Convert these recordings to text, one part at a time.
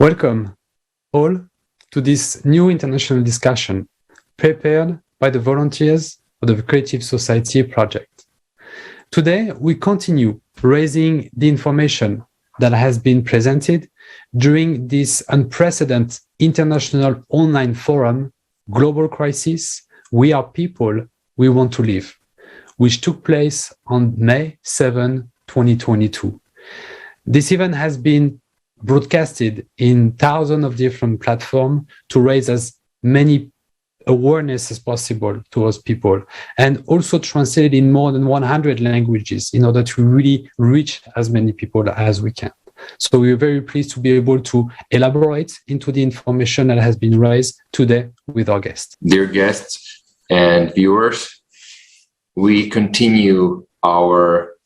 Welcome, all, to this new international discussion prepared by the volunteers of the Creative Society project. Today, we continue raising the information that has been presented during this unprecedented international online forum, Global Crisis, We Are People, We Want to Live, which took place on May 7, 2022. This event has been broadcasted in thousands of different platforms to raise as many awareness as possible towards people, and also translated in more than 100 languages in order to really reach as many people as we can. So we're very pleased to be able to elaborate into the information that has been raised today with our guests. Dear guests and viewers, we continue our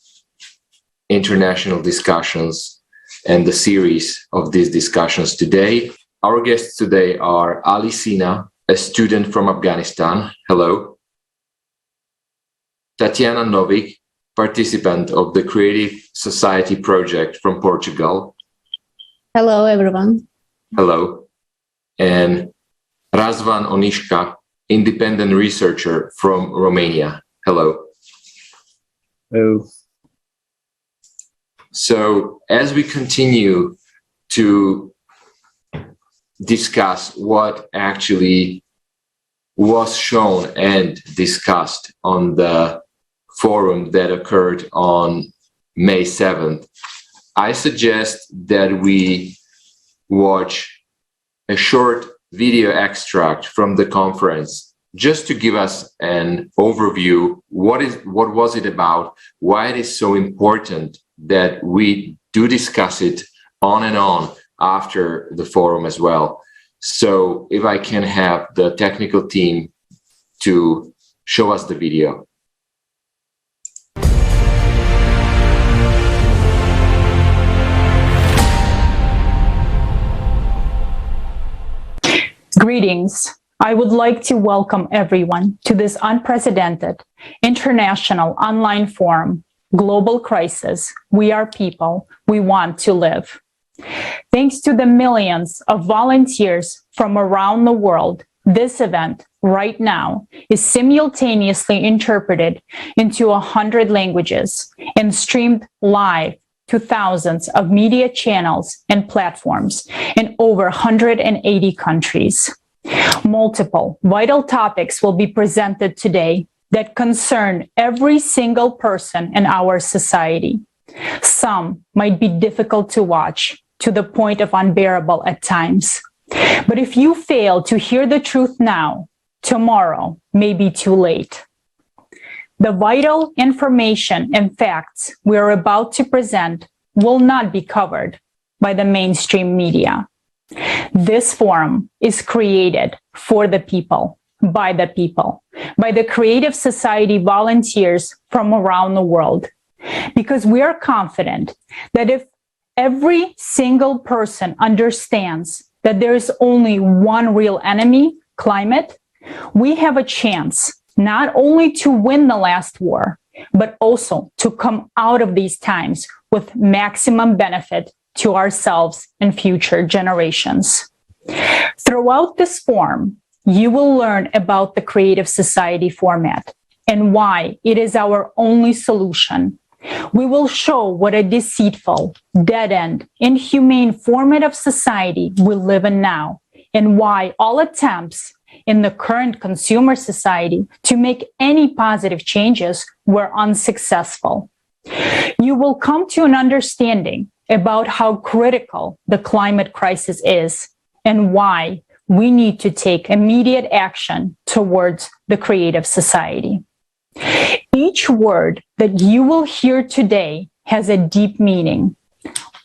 international discussions and the series of these discussions today. Our guests today are Sina, a student from Afghanistan. Hello. Tatyana Novik, participant of the Creative Society project from Portugal. Hello, everyone. Hello. And Razvan Onishka, independent researcher from Romania. Hello. Hello. So as we continue to discuss what actually was shown and discussed on the forum that occurred on May 7th, I suggest that we watch a short video extract from the conference just to give us an overview. What was it about? Why it is so important that we do discuss it on and on after the forum as well. So if I can have the technical team to show us the video. Greetings. I would like to welcome everyone to this unprecedented international online forum, Global Crisis, We Are People, We Want to Live. Thanks to the millions of volunteers from around the world, this event right now is simultaneously interpreted into 100 languages and streamed live to thousands of media channels and platforms in over 180 countries. Multiple vital topics will be presented today that concern every single person in our society. Some might be difficult to watch to the point of unbearable at times. But if you fail to hear the truth now, tomorrow may be too late. The vital information and facts we are about to present will not be covered by the mainstream media. This forum is created for the people, by the Creative Society volunteers from around the world, because we are confident that if every single person understands that there is only one real enemy, climate, we have a chance not only to win the last war, but also to come out of these times with maximum benefit to ourselves and future generations. Throughout this forum, you will learn about the Creative Society format and why it is our only solution. We will show what a deceitful, dead-end, inhumane format of society we live in now, and why all attempts in the current consumer society to make any positive changes were unsuccessful. You will come to an understanding about how critical the climate crisis is and why we need to take immediate action towards the Creative Society. Each word that you will hear today has a deep meaning.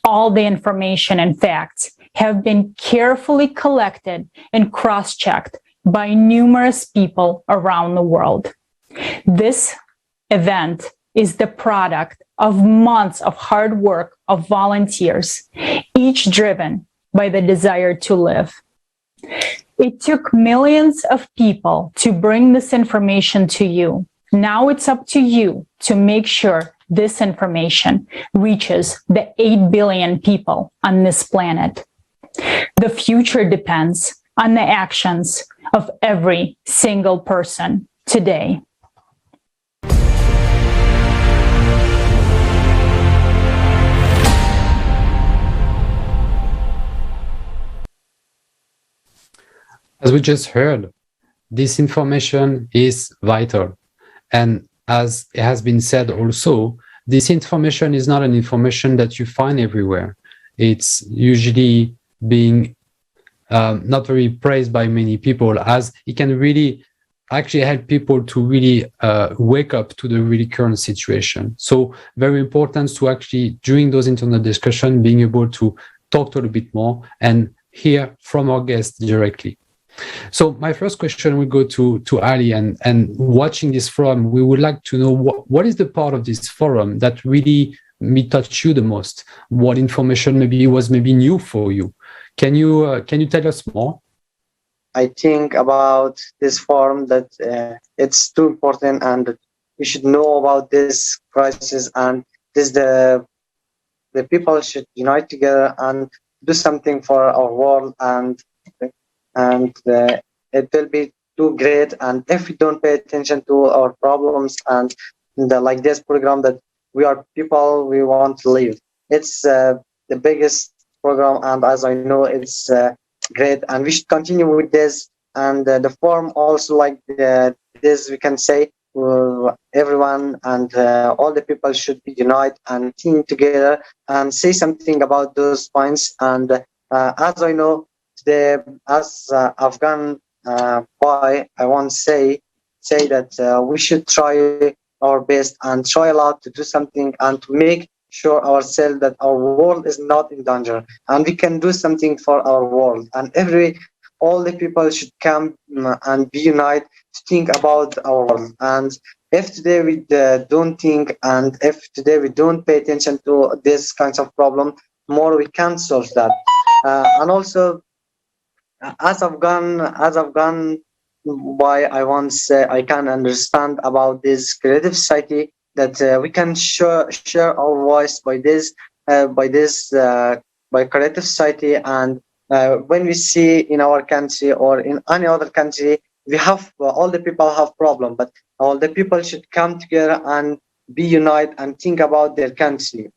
All the information and facts have been carefully collected and cross-checked by numerous people around the world. This event is the product of months of hard work of volunteers, each driven by the desire to live. It took millions of people to bring this information to you. Now it's up to you to make sure this information reaches the 8 billion people on this planet. The future depends on the actions of every single person today. As we just heard, this information is vital. And as it has been said also, this information is not an information that you find everywhere. It's usually being not very praised by many people, as it can really actually help people to really wake up to the really current situation. So very important to actually, during those internal discussions, being able to talk a little bit more and hear from our guests directly. So my first question will go to Ali, and watching this forum, we would like to know what is the part of this forum that really touched you the most? What information was new for you? Can you tell us more? I think about this forum that it's too important, and we should know about this crisis, and the people should unite together and do something for our world, and it will be too great. And if we don't pay attention to our problems and like this program that we are people, we want to live, it's the biggest program, and as I know, it's great, and we should continue with this. And the forum also, like this, we can say everyone and all the people should be united and team together and say something about those points. And as I know today, as Afghan boy, I want to say that we should try our best and try a lot to do something and to make sure ourselves that our world is not in danger, and we can do something for our world. And all the people should come and be united to think about our world. And if today we don't think, and if today we don't pay attention to this kinds of problem, more we can solve that. And also, as Afghan boy, I want to say I can understand about this creative society, that we can share our voice by creative society. And when we see in our country or in any other country, we have all the people have problem, but all the people should come together and be united and think about their country.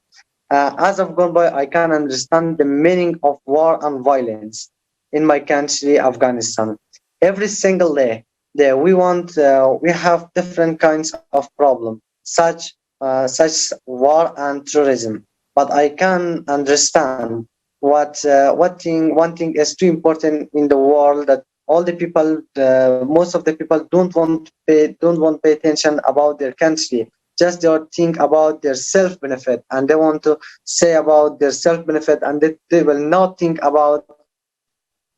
As Afghan boy, I can understand the meaning of war and violence in my country, Afghanistan. Every single day, we have different kinds of problems, such war and terrorism. But I can understand one thing is too important in the world, that all the people, most of the people don't want to pay attention about their country. Just they think about their self benefit, and they want to say about their self benefit, and they will not think about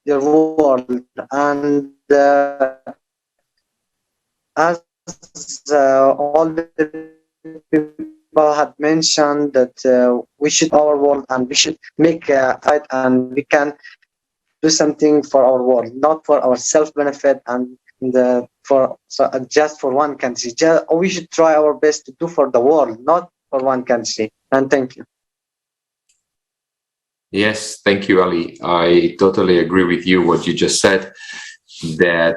their world. And as all the people had mentioned, that we should our world, and we should make fight, and we can do something for our world, not for our self benefit and just for one country. We should try our best to do for the world, not for one country. And thank you. Yes, thank you, Ali. I totally agree with you what you just said, that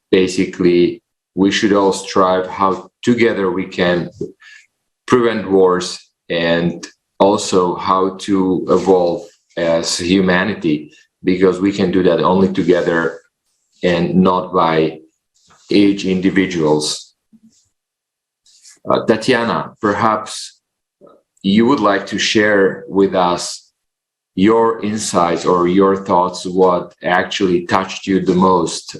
basically we should all strive how together we can prevent wars, and also how to evolve as humanity, because we can do that only together and not by each individuals. Tatyana, perhaps you would like to share with us your insights or your thoughts, what actually touched you the most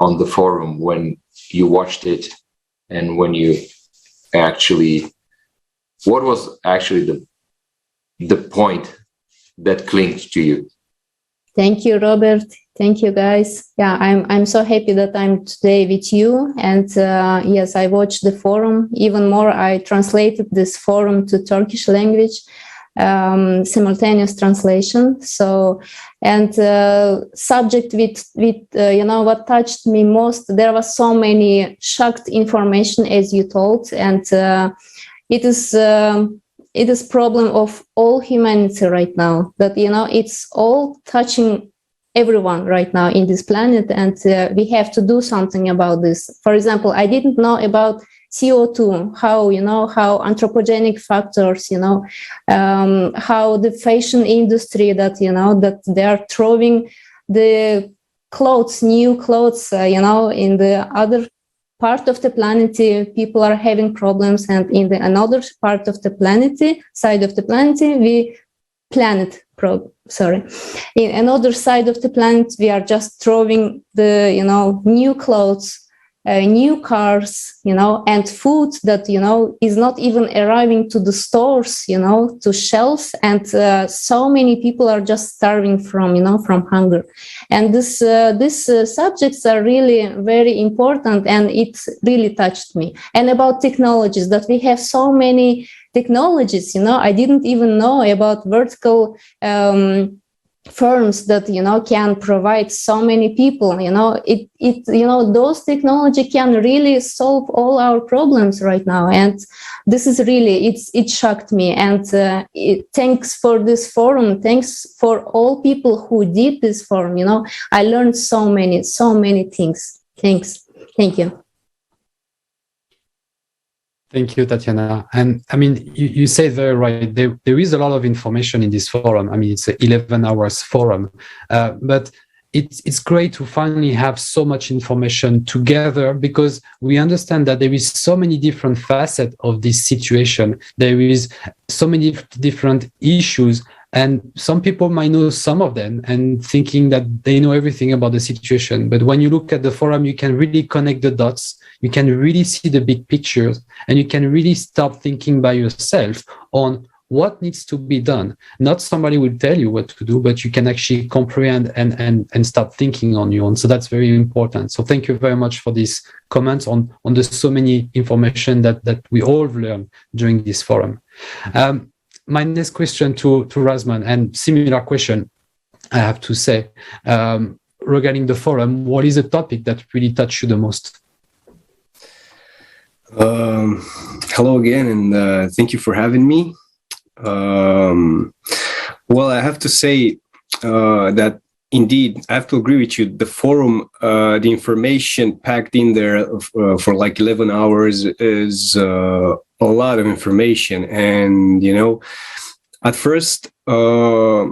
on the forum when you watched it, and when you what was actually the point that clinged to you? Thank you, Robert. Thank you, guys. Yeah, I'm so happy that I'm today with you. And yes, I watched the forum. Even more, I translated this forum to Turkish language, simultaneous translation. So, and subject with what touched me most, there was so many shocked information, as you told, and it is it is problem of all humanity right now, that, you know, it's all touching everyone right now in this planet, and we have to do something about this. For example, I didn't know about CO2, how, you know, how anthropogenic factors, you know, how the fashion industry, that, you know, that they are throwing the clothes, new clothes, you know, in the other part of the planet, people are having problems, and in the another part of the planet, side of the planet, in another side of the planet, we are just throwing the, you know, new clothes, new cars, you know, and food that, you know, is not even arriving to the stores, you know, to shelves, and so many people are just starving from, you know, from hunger. And these subjects are really very important, and it really touched me. And about technologies, that we have so many technologies, you know, I didn't even know about vertical firms that, you know, can provide so many people, you know, you know, those technology can really solve all our problems right now. And this is really, it shocked me. And thanks for this forum. Thanks for all people who did this forum. You know, I learned so many things. Thanks. Thank you. Thank you, Tatyana. And I mean, you say very right. There is a lot of information in this forum. I mean, it's an 11 hours forum, but it's great to finally have so much information together, because we understand that there is so many different facets of this situation. There is so many different issues, and some people might know some of them and thinking that they know everything about the situation. But when you look at the forum, you can really connect the dots. You can really see the big pictures, and you can really start thinking by yourself on what needs to be done. Not somebody will tell you what to do, but you can actually comprehend and start thinking on your own. So that's very important. So thank you very much for these comments on the so many information that we all learned during this forum. My next question to Razman, and similar question, I have to say, regarding the forum, what is a topic that really touched you the most? Hello again, and thank you for having me. Well, I have to say that indeed, I have to agree with you. The forum, the information packed in there for like 11 hours is a lot of information. And, you know, at first, I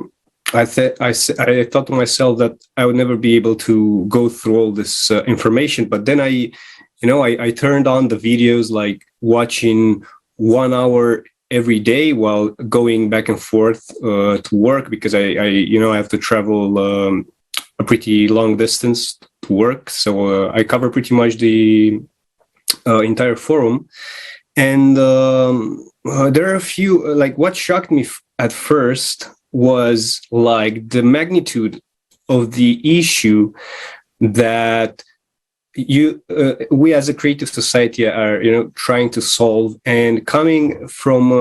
thought to myself that I would never be able to go through all this information. But then I turned on the videos, like watching 1 hour every day while going back and forth to work, because I have to travel a pretty long distance to work. So I cover pretty much the entire forum. And there are a few, like, what shocked me at first was like the magnitude of the issue that we as a creative society are, trying to solve, and coming from,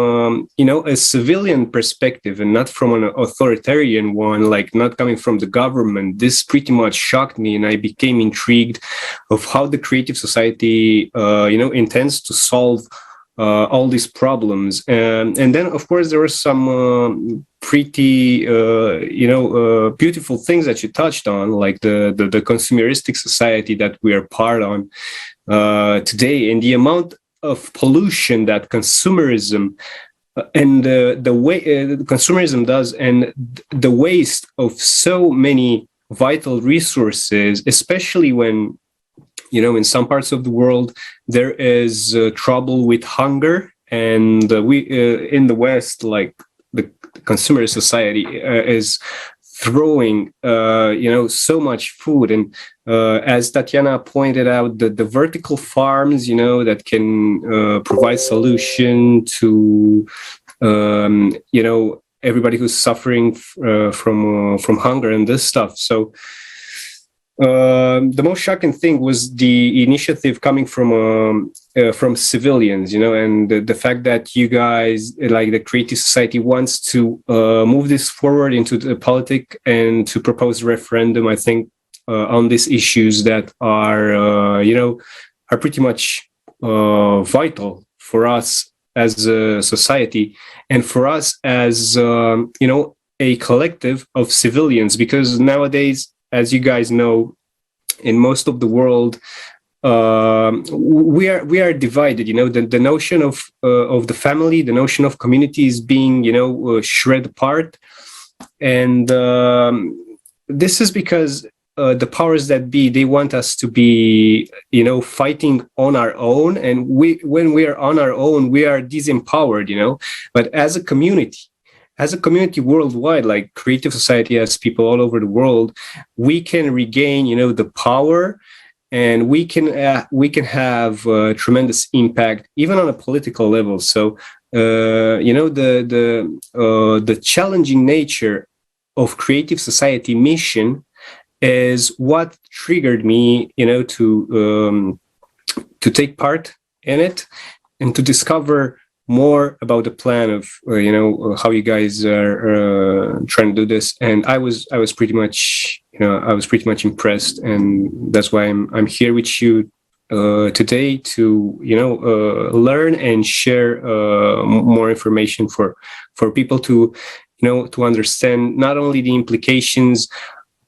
a civilian perspective and not from an authoritarian one, like not coming from the government. This pretty much shocked me, and I became intrigued of how the creative society, intends to solve all these problems. And then, of course, there were some pretty, beautiful things that you touched on, like the consumeristic society that we are part on today, and the amount of pollution that consumerism and the way consumerism does, and the waste of so many vital resources, especially when, in some parts of the world, there is trouble with hunger. And we in the West, like the consumer society is throwing, so much food. And as Tatyana pointed out, the vertical farms, that can provide solution to, everybody who's suffering from hunger and this stuff. So the most shocking thing was the initiative coming from civilians, and the fact that you guys, like the creative society, wants to move this forward into the politic and to propose referendum, I think, on these issues that are, are pretty much vital for us as a society, and for us as a collective of civilians, because nowadays, as you guys know, in most of the world, we are divided. The notion of the family, the notion of community is being shred apart, and this is because the powers that be, they want us to be fighting on our own, and when we are on our own, we are disempowered. But as a community worldwide, like Creative Society has people all over the world, we can regain the power, and we can have tremendous impact even on a political level. So the challenging nature of Creative Society mission is what triggered me to take part in it and to discover more about the plan of how you guys are trying to do this. And I was pretty much impressed, and that's why I'm here with you today to learn and share more information for people to to understand not only the implications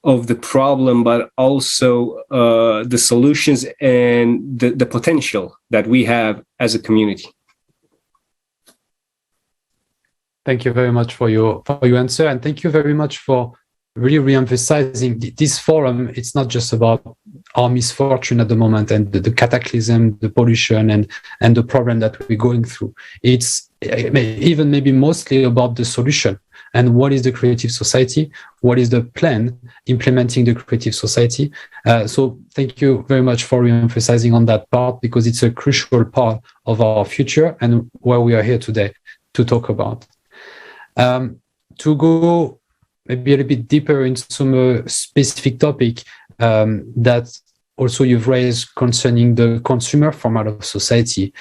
of the problem, but also the solutions and the potential that we have as a community. Thank you very much for your answer, and thank you very much for really re-emphasizing this forum. It's not just about our misfortune at the moment and the cataclysm, the pollution, and the problem that we're going through. It's even maybe mostly about the solution and what is the Creative Society, what is the plan implementing the Creative Society. So thank you very much for re-emphasizing on that part, because it's a crucial part of our future and where we are here today to talk about. To go maybe a little bit deeper into some specific topic that also you've raised concerning the consumer format of society,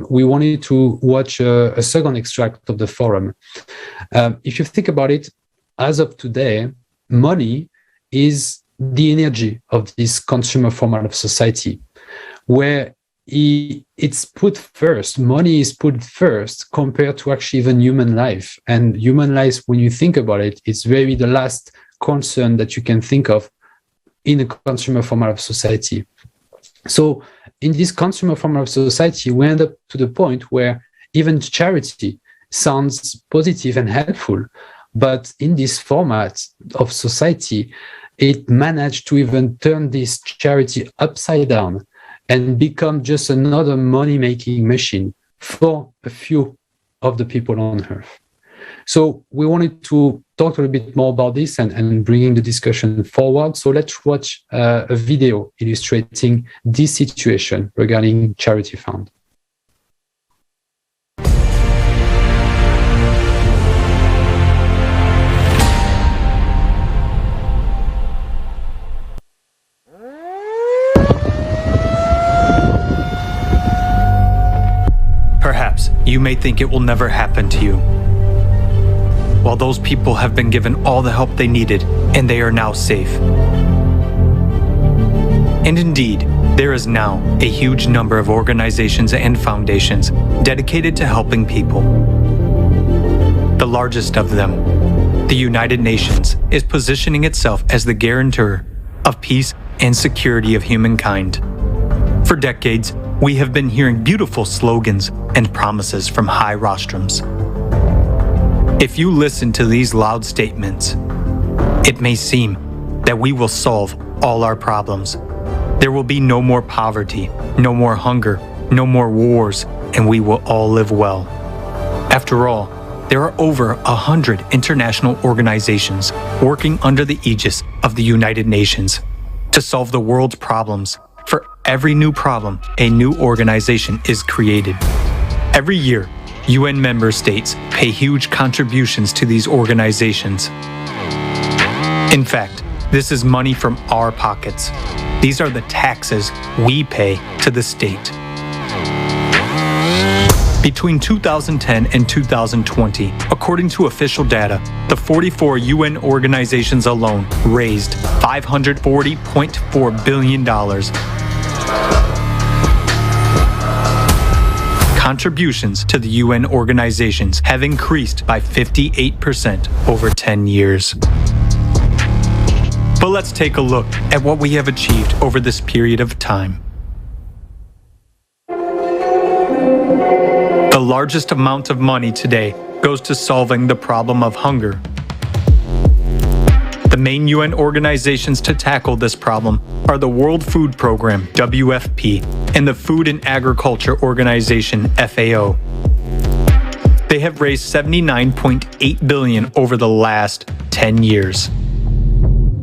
we wanted to watch a second extract of the forum. If you think about it, as of today, money is the energy of this consumer format of society, where it's put first. Money is put first compared to actually even human life. And human life, when you think about it, it's really the last concern that you can think of in a consumer format of society. So in this consumer format of society, we end up to the point where even charity sounds positive and helpful. But in this format of society, it managed to even turn this charity upside down and become just another money-making machine for a few of the people on Earth. So we wanted to talk a little bit more about this and bringing the discussion forward. So let's watch a video illustrating this situation regarding Charity Fund. Perhaps you may think it will never happen to you. While those people have been given all the help they needed and they are now safe. And indeed, there is now a huge number of organizations and foundations dedicated to helping people. The largest of them, the United Nations, is positioning itself as the guarantor of peace and security of humankind. For decades, we have been hearing beautiful slogans and promises from high rostrums. If you listen to these loud statements, it may seem that we will solve all our problems. There will be no more poverty, no more hunger, no more wars, and we will all live well. After all, there are over 100 international organizations working under the aegis of the United Nations to solve the world's problems. For every new problem, a new organization is created. Every year, UN member states pay huge contributions to these organizations. In fact, this is money from our pockets. These are the taxes we pay to the state. Between 2010 and 2020, according to official data, the 44 UN organizations alone raised $540.4 billion. contributions to the UN organizations have increased by 58% over 10 years. But let's take a look at what we have achieved over this period of time. The largest amount of money today goes to solving the problem of hunger. The main UN organizations to tackle this problem are the World Food Program, WFP, and the Food and Agriculture Organization, FAO. They have raised $79.8 billion over the last 10 years.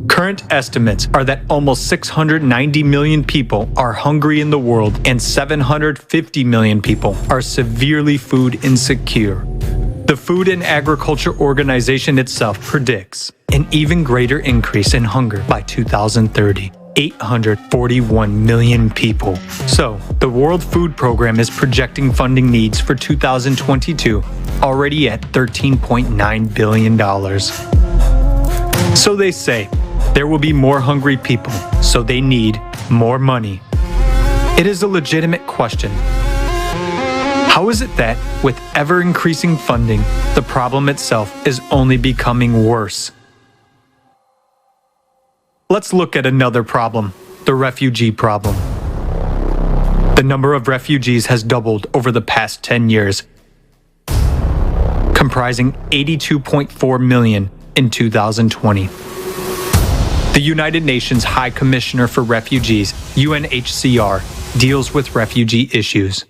Current estimates are that almost 690 million people are hungry in the world and 750 million people are severely food insecure. The Food and Agriculture Organization itself predicts an even greater increase in hunger by 2030, 841 million people. So, the World Food Program is projecting funding needs for 2022 already at $13.9 billion. So they say, there will be more hungry people, so they need more money. It is a legitimate question. How is it that, with ever-increasing funding, the problem itself is only becoming worse? Let's look at another problem, the refugee problem. The number of refugees has doubled over the past 10 years, comprising 82.4 million in 2020. The United Nations High Commissioner for Refugees, UNHCR, deals with refugee issues.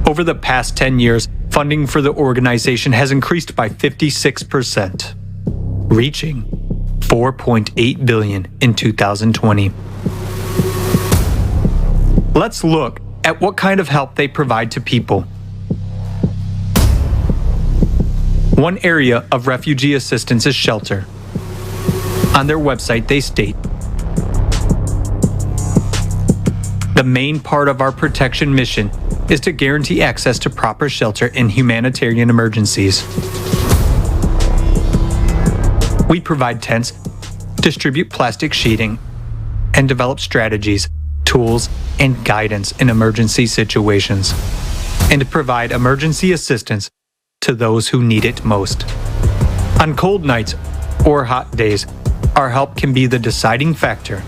Over the past 10 years, funding for the organization has increased by 56%, reaching $4.8 billion in 2020. Let's look at what kind of help they provide to people. One area of refugee assistance is shelter. On their website, they state, "The main part of our protection mission is to guarantee access to proper shelter in humanitarian emergencies. We provide tents, distribute plastic sheeting, and develop strategies, tools, and guidance in emergency situations, and provide emergency assistance to those who need it most. On cold nights or hot days, our help can be the deciding factor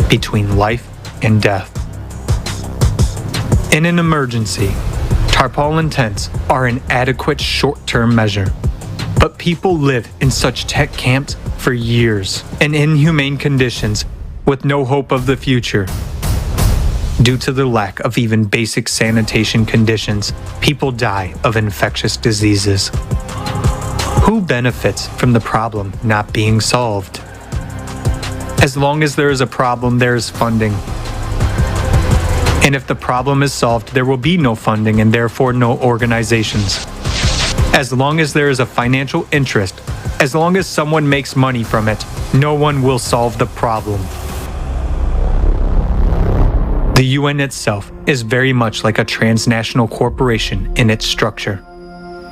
between life and death. In an emergency, tarpaulin tents are an adequate short-term measure, but people live in such tent camps for years in inhumane conditions with no hope of the future. Due to the lack of even basic sanitation conditions, people die of infectious diseases. Who benefits from the problem not being solved? As long as there is a problem, there is funding. And if the problem is solved, there will be no funding and therefore no organizations. As long as there is a financial interest, as long as someone makes money from it, no one will solve the problem. The UN itself is very much like a transnational corporation in its structure.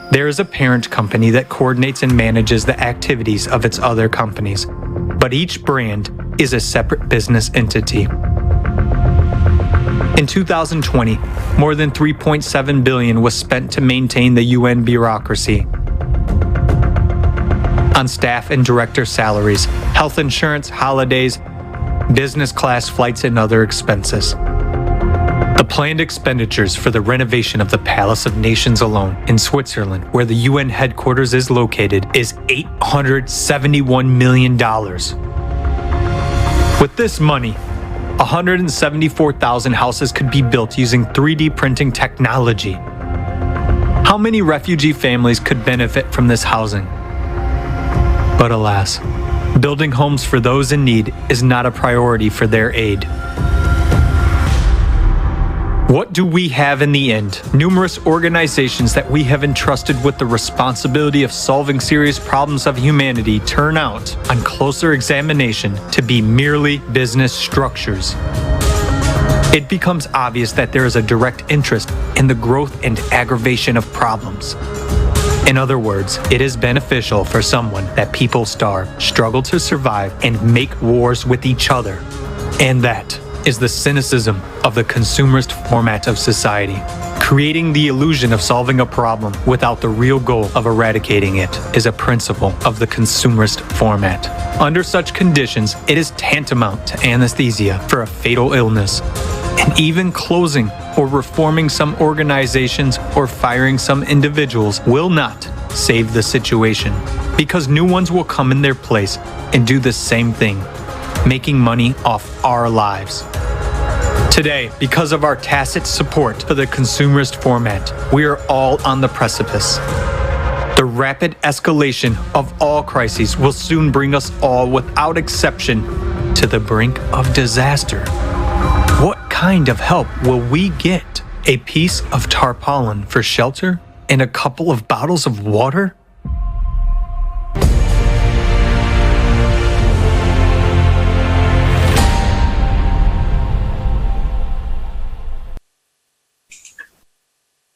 There is a parent company that coordinates and manages the activities of its other companies, but each brand is a separate business entity. In 2020, more than $3.7 billion was spent to maintain the UN bureaucracy on staff and director salaries, health insurance, holidays, business class flights, and other expenses. The planned expenditures for the renovation of the Palace of Nations alone in Switzerland, where the UN headquarters is located, is $871 million. With this money, 174,000 houses could be built using 3D printing technology. How many refugee families could benefit from this housing? But alas, building homes for those in need is not a priority for their aid. What do we have in the end? Numerous organizations that we have entrusted with the responsibility of solving serious problems of humanity turn out, on closer examination, to be merely business structures. It becomes obvious that there is a direct interest in the growth and aggravation of problems. In other words, it is beneficial for someone that people starve, struggle to survive, and make wars with each other. And that is the cynicism of the consumerist format of society. Creating the illusion of solving a problem without the real goal of eradicating it is a principle of the consumerist format. Under such conditions, it is tantamount to anesthesia for a fatal illness. And even closing or reforming some organizations or firing some individuals will not save the situation, because new ones will come in their place and do the same thing, making money off our lives. Today, because of our tacit support for the consumerist format, we are all on the precipice. The rapid escalation of all crises will soon bring us all, without exception, to the brink of disaster. What kind of help will we get? A piece of tarpaulin for shelter and a couple of bottles of water?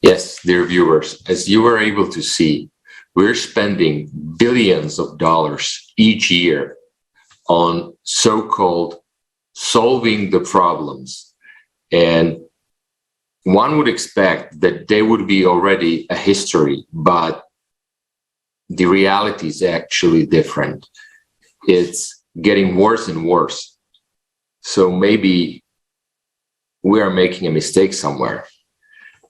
Yes, dear viewers, as you were able to see, we're spending billions of dollars each year on so-called solving the problems. And one would expect that they would be already a history, but the reality is actually different. It's getting worse and worse. So maybe we are making a mistake somewhere.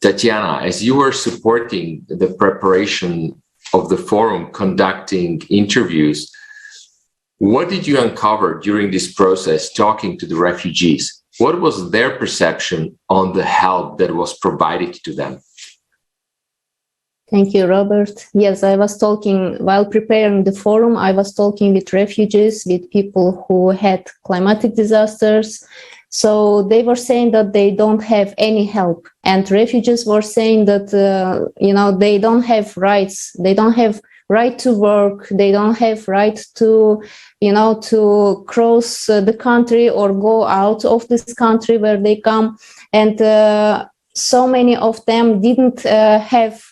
Tatyana, as you were supporting the preparation of the forum, conducting interviews, what did you uncover during this process talking to the refugees? What was their perception on the help that was provided to them? Thank you, Robert. Yes, I was talking, while preparing the forum, I was talking with refugees, with people who had climatic disasters. So they were saying that they don't have any help. And refugees were saying that, they don't have rights. They don't have right to work. They don't have right to, to cross the country or go out of this country where they come. And so many of them didn't have,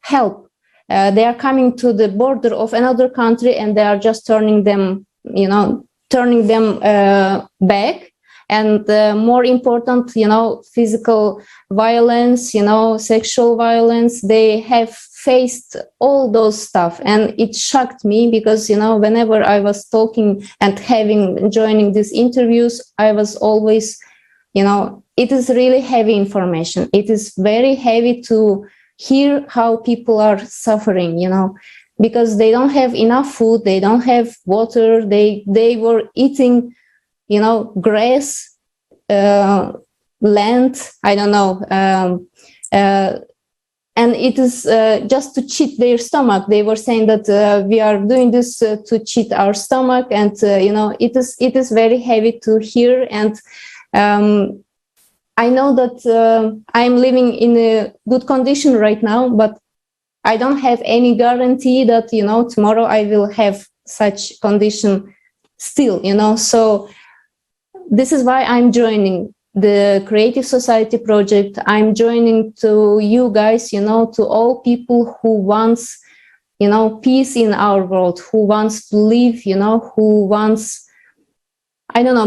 help. They are coming to the border of another country and they are just turning them back. And more important, physical violence, sexual violence, they have faced all those stuff. And it shocked me because, whenever I was talking and joining these interviews, I was always, it is really heavy information. It is very heavy to hear how people are suffering, because they don't have enough food, they don't have water, they were eating grass, land, I don't know. And it is just to cheat their stomach. They were saying that we are doing this to cheat our stomach. And, it is very heavy to hear. And I know that I'm living in a good condition right now, but I don't have any guarantee that, tomorrow I will have such condition still, So this is why I'm joining the Creative Society project. I'm joining to you guys, to all people who wants, peace in our world, who wants to live, who wants,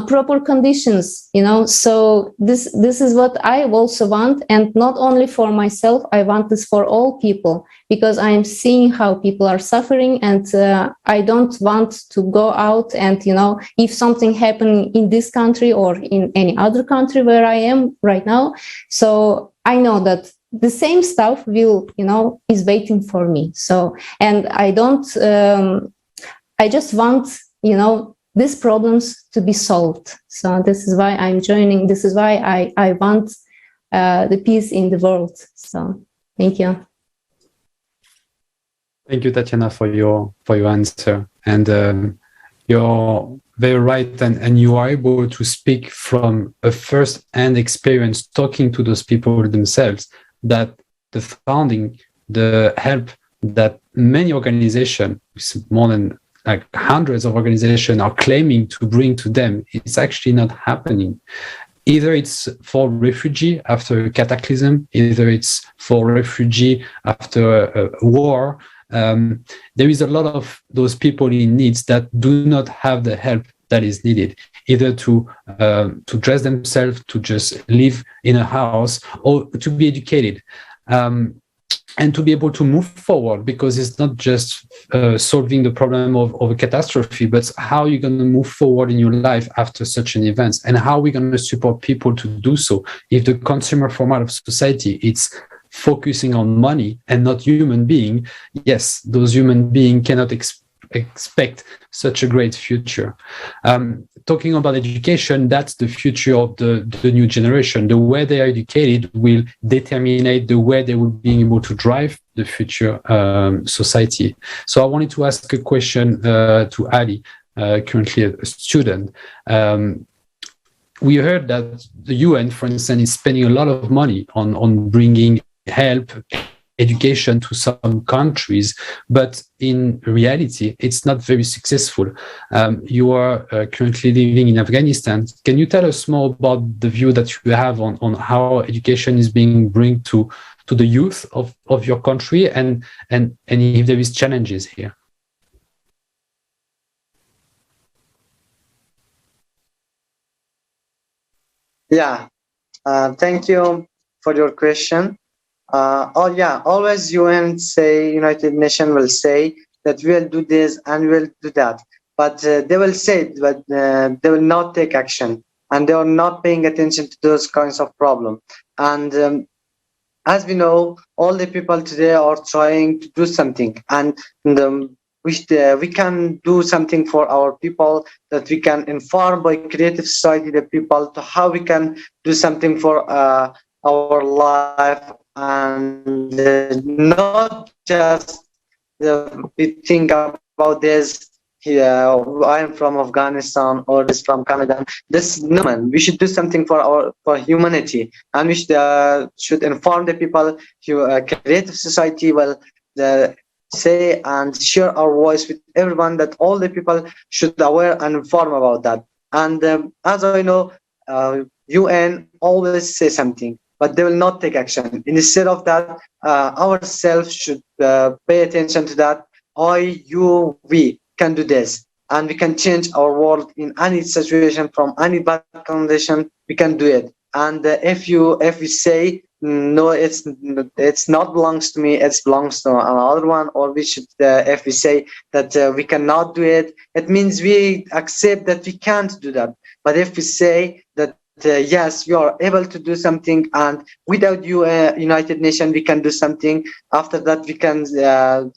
proper conditions, So this is what I also want. And not only for myself, I want this for all people, because I'm seeing how people are suffering. And I don't want to go out and, if something happened in this country or in any other country where I am right now. So I know that the same stuff will, is waiting for me. So, and I just want, these problems to be solved. So this is why I'm joining. This is why I want the peace in the world. So thank you. Thank you, Tatyana, for your answer. And you're very right. And you are able to speak from a first-hand experience, talking to those people themselves, that the funding, the help that many organizations, more than like hundreds of organizations, are claiming to bring to them, it's actually not happening. Either it's for refugee after a cataclysm, either it's for refugee after a war. There is a lot of those people in needs that do not have the help that is needed, either to dress themselves, to just live in a house, or to be educated. And to be able to move forward, because it's not just solving the problem of a catastrophe, but how you're going to move forward in your life after such an event, and how we're going to support people to do so. If the consumer format of society it's focusing on money and not human being, yes, those human beings cannot expect such a great future. Talking about education, that's the future of the new generation. The way they are educated will determine the way they will be able to drive the future society. So I wanted to ask a question to Ali, currently a student. We heard that the UN, for instance, is spending a lot of money on bringing help, education to some countries, but in reality, it's not very successful. You are currently living in Afghanistan. Can you tell us more about the view that you have on how education is being brought to the youth of your country, and if there is challenges here? Yeah, thank you for your question. Always United Nations will say that we'll do this and we'll do that, but they will say, but they will not take action, and they are not paying attention to those kinds of problems. And as we know, all the people today are trying to do something, and we can do something for our people, that we can inform by creative society the people to how we can do something for our life, and not just we think about this. I am from Afghanistan, or this from Canada. This no, man. We should do something for humanity, and we should inform the people. Creative society will say and share our voice with everyone, that all the people should aware and inform about that. And as I know, UN always say something, but they will not take action. Instead of that, ourselves should pay attention to that. We can do this, and we can change our world in any situation, from any bad condition. We can do it. And if we say no, it's not belongs to me, it belongs to another one, or we should if we say that we cannot do it, it means we accept that we can't do that. But if we say that yes, you are able to do something, and without you, United Nations, we can do something. After that, we can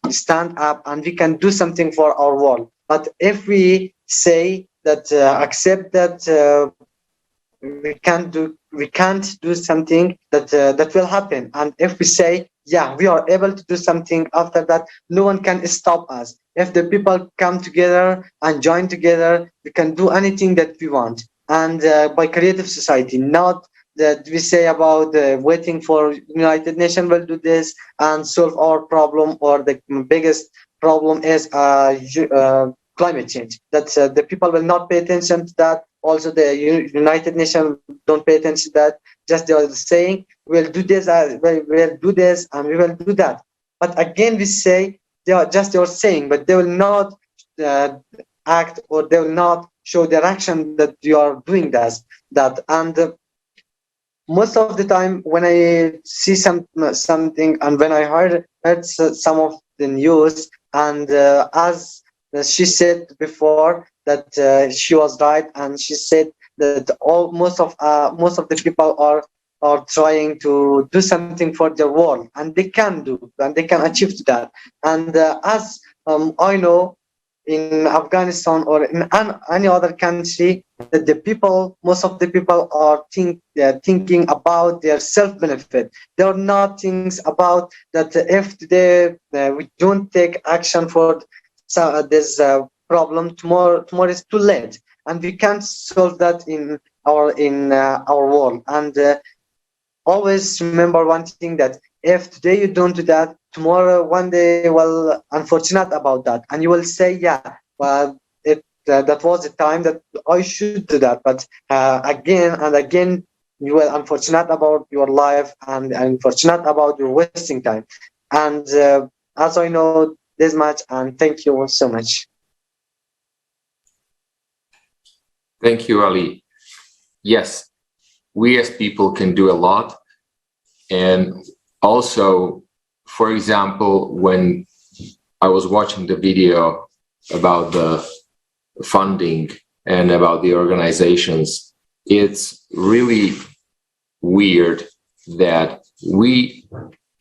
stand up and we can do something for our world. But if we say that accept that we can't do something, that will happen. And if we say, yeah, we are able to do something, after that, no one can stop us. If the people come together and join together, we can do anything that we want. And by creative society, not that we say about waiting for United Nations will do this and solve our problem, or the biggest problem is climate change. That the people will not pay attention to that. Also, the United Nations don't pay attention to that. Just they are saying we'll do this, we'll do this, and we will do that. But again, we say they are saying, but they will not act, or they will not show their action that you are doing that. And most of the time, when I see something, and when I heard some of the news, and as she said before, that she was right, and she said that most of the people are trying to do something for their world, and they can do, and they can achieve that. And as I know, in Afghanistan or in any other country, that most of the people are thinking about their self-benefit. They are not thinking about that if we don't take action for this problem, tomorrow is too late, and we can't solve that in our world. And always remember one thing, that if today you don't do that, tomorrow one day will unfortunate about that, and you will say, yeah, well, that was the time that I should do that. But again and again, you will unfortunate about your life, and unfortunate about your wasting time. And as I know this much, and thank you so much. Thank you, Ali. Yes, we as people can do a lot. And also, for example, when I was watching the video about the funding and about the organizations, it's really weird that we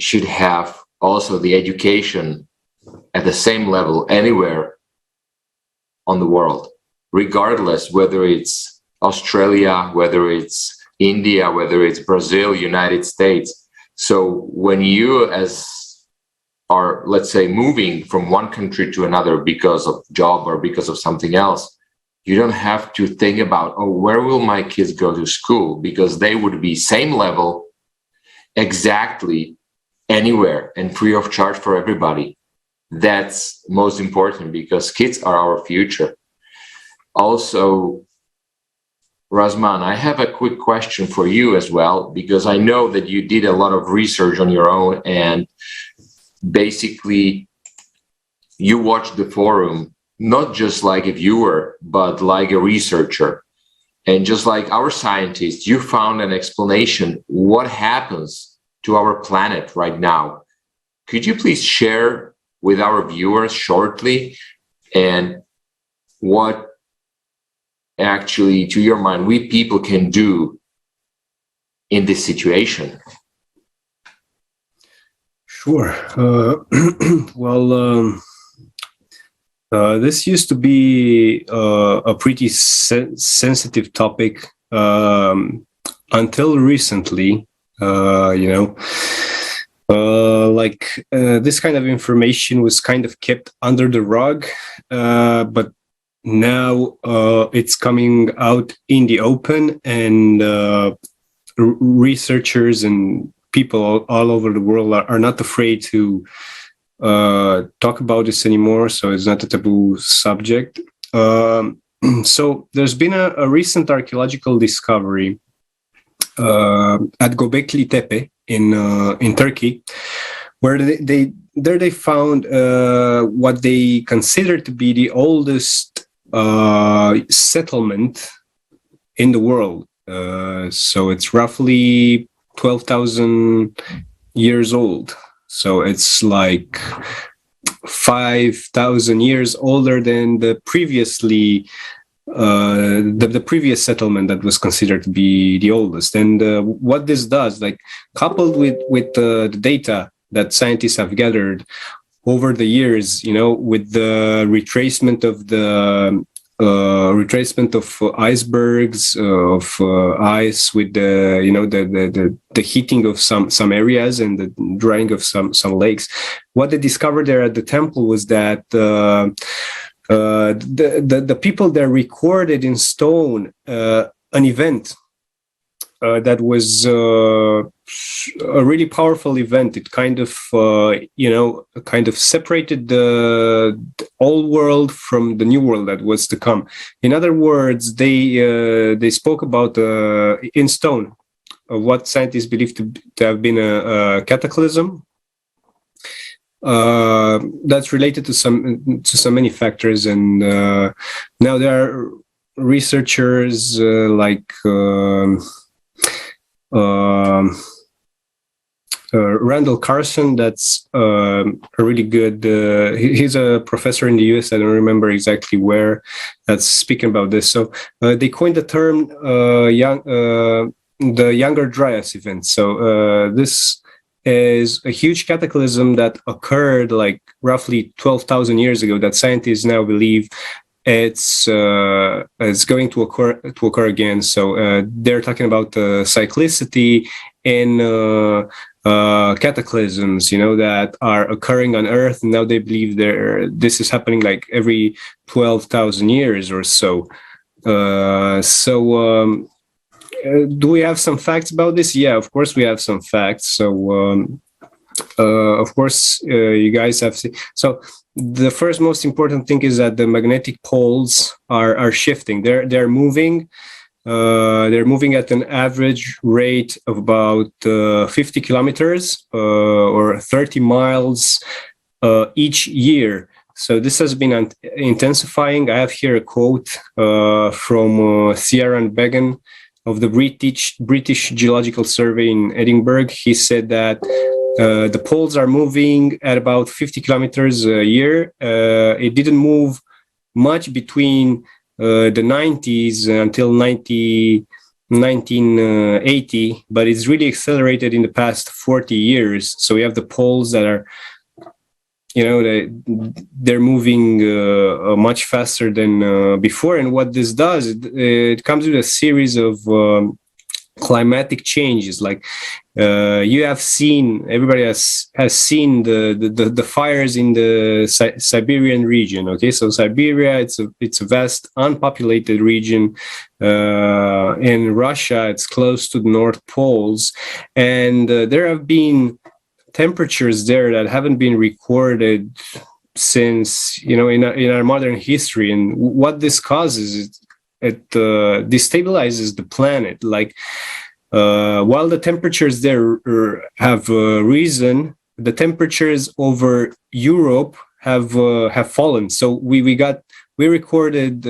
should have also the education at the same level anywhere on the world, regardless whether it's Australia, whether it's India, whether it's Brazil, United States. So when you are, let's say, moving from one country to another because of job or because of something else, you don't have to think about, oh, where will my kids go to school? Because they would be same level exactly anywhere and free of charge for everybody. That's most important because kids are our future. Also, Razman, I have a quick question for you as well, because I know that you did a lot of research on your own and basically you watched the forum, not just like a viewer, but like a researcher. And just like our scientists, you found an explanation what happens to our planet right now. Could you please share with our viewers shortly and what actually, to your mind, we people can do in this situation? Sure. This used to be a pretty sensitive topic until recently. This kind of information was kind of kept under the rug, but now it's coming out in the open, and researchers and people all over the world are not afraid to talk about this anymore. So it's not a taboo subject. So there's been a recent archaeological discovery at Göbekli Tepe in Turkey, where they found what they consider to be the oldest settlement in the world. So it's roughly 12,000 years old. So it's like 5,000 years older than the previously the previous settlement that was considered to be the oldest. And what this does, like coupled with the data that scientists have gathered over the years, with the retracement of icebergs, of ice, with the heating of some areas and the drying of some lakes. What they discovered there at the temple was that the people there recorded in stone an event that was a really powerful event. It kind of separated the old world from the new world that was to come. In other words, they spoke about in stone of what scientists believe to have been a cataclysm. That's related to so many factors, and now there are researchers like Randall Carson, that's a really good, he's a professor in the US, I don't remember exactly where, that's speaking about this. So they coined the term the Younger Dryas event. So this is a huge cataclysm that occurred like roughly 12,000 years ago that scientists now believe it's going to occur again. So they're talking about cyclicity in cataclysms, that are occurring on Earth, and now they believe this is happening like every 12,000 years or so. Do we have some facts about this? Yeah, of course we have some facts. So of course you guys have seen. So the first most important thing is that the magnetic poles are shifting. They're moving. They're moving at an average rate of about 50 kilometers or 30 miles each year. So this has been intensifying. I have here a quote from Ciaran Began of the British Geological Survey in Edinburgh. He said that the poles are moving at about 50 kilometers a year. It didn't move much between the 90s until 1980, but it's really accelerated in the past 40 years. So we have the poles that are, they're moving much faster than before. And what this does, it comes with a series of climatic changes. Like everybody has seen the fires in the Siberian region. Okay, so Siberia, it's a vast unpopulated region. In Russia, it's close to the North Poles, and there have been temperatures there that haven't been recorded since in our modern history. And what this causes is it destabilizes the planet. Like while the temperatures there have risen, the temperatures over Europe have fallen. So we recorded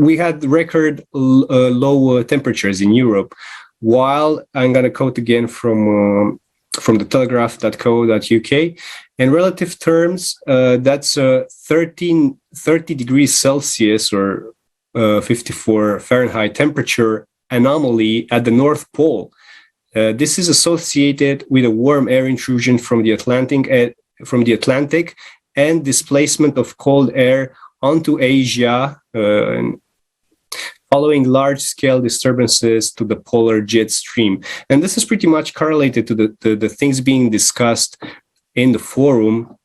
we had record low temperatures in Europe. While I'm going to quote again from the telegraph.co.uk, in relative terms, that's 30 degrees Celsius or 54 Fahrenheit temperature anomaly at the North Pole. This is associated with a warm air intrusion from the Atlantic and displacement of cold air onto Asia, following large-scale disturbances to the polar jet stream. And this is pretty much correlated to the things being discussed in the forum.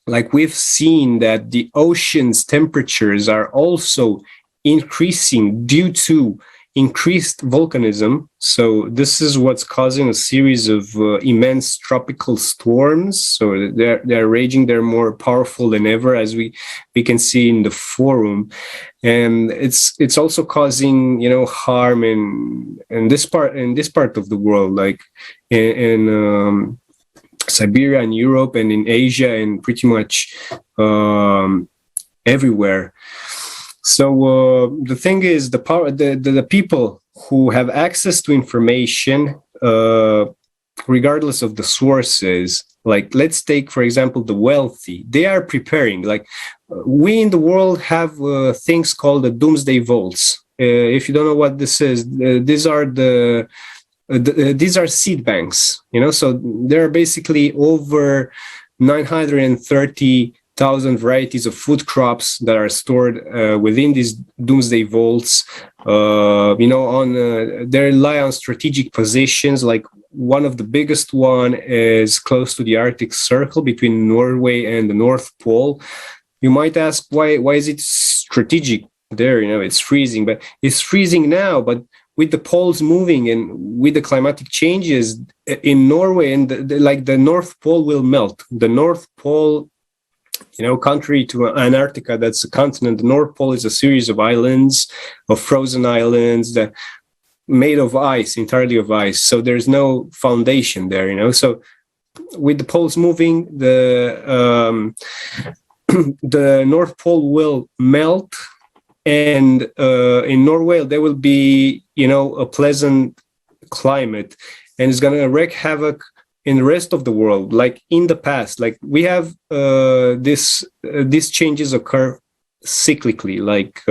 Like we've seen that the ocean's temperatures are also increasing due to increased volcanism. So this is what's causing a series of immense tropical storms. So they're raging. They're more powerful than ever, as we can see in the forum. And it's also causing harm in this part of the world, like in Siberia and Europe and in Asia and pretty much everywhere. So the thing is, the people who have access to information, regardless of the sources, like let's take, for example, the wealthy, they are preparing. Like we in the world have things called the doomsday vaults. If you don't know what this is, these are these are seed banks. So there are basically over 930,000 varieties of food crops that are stored within these doomsday vaults. They lie on strategic positions. Like one of the biggest one is close to the Arctic Circle between Norway and the North Pole. You might ask why is it strategic there? It's freezing, but it's freezing now. But with the poles moving and with the climatic changes in Norway, and the North Pole will melt. The North Pole, contrary to Antarctica, that's a continent, the North Pole is a series of islands, of frozen islands that made of ice, entirely of ice. So there's no foundation there, So with the poles moving, the North Pole will melt, and in Norway there will be, a pleasant climate, and it's going to wreak havoc in the rest of the world. Like in the past, like we have these changes occur cyclically. Like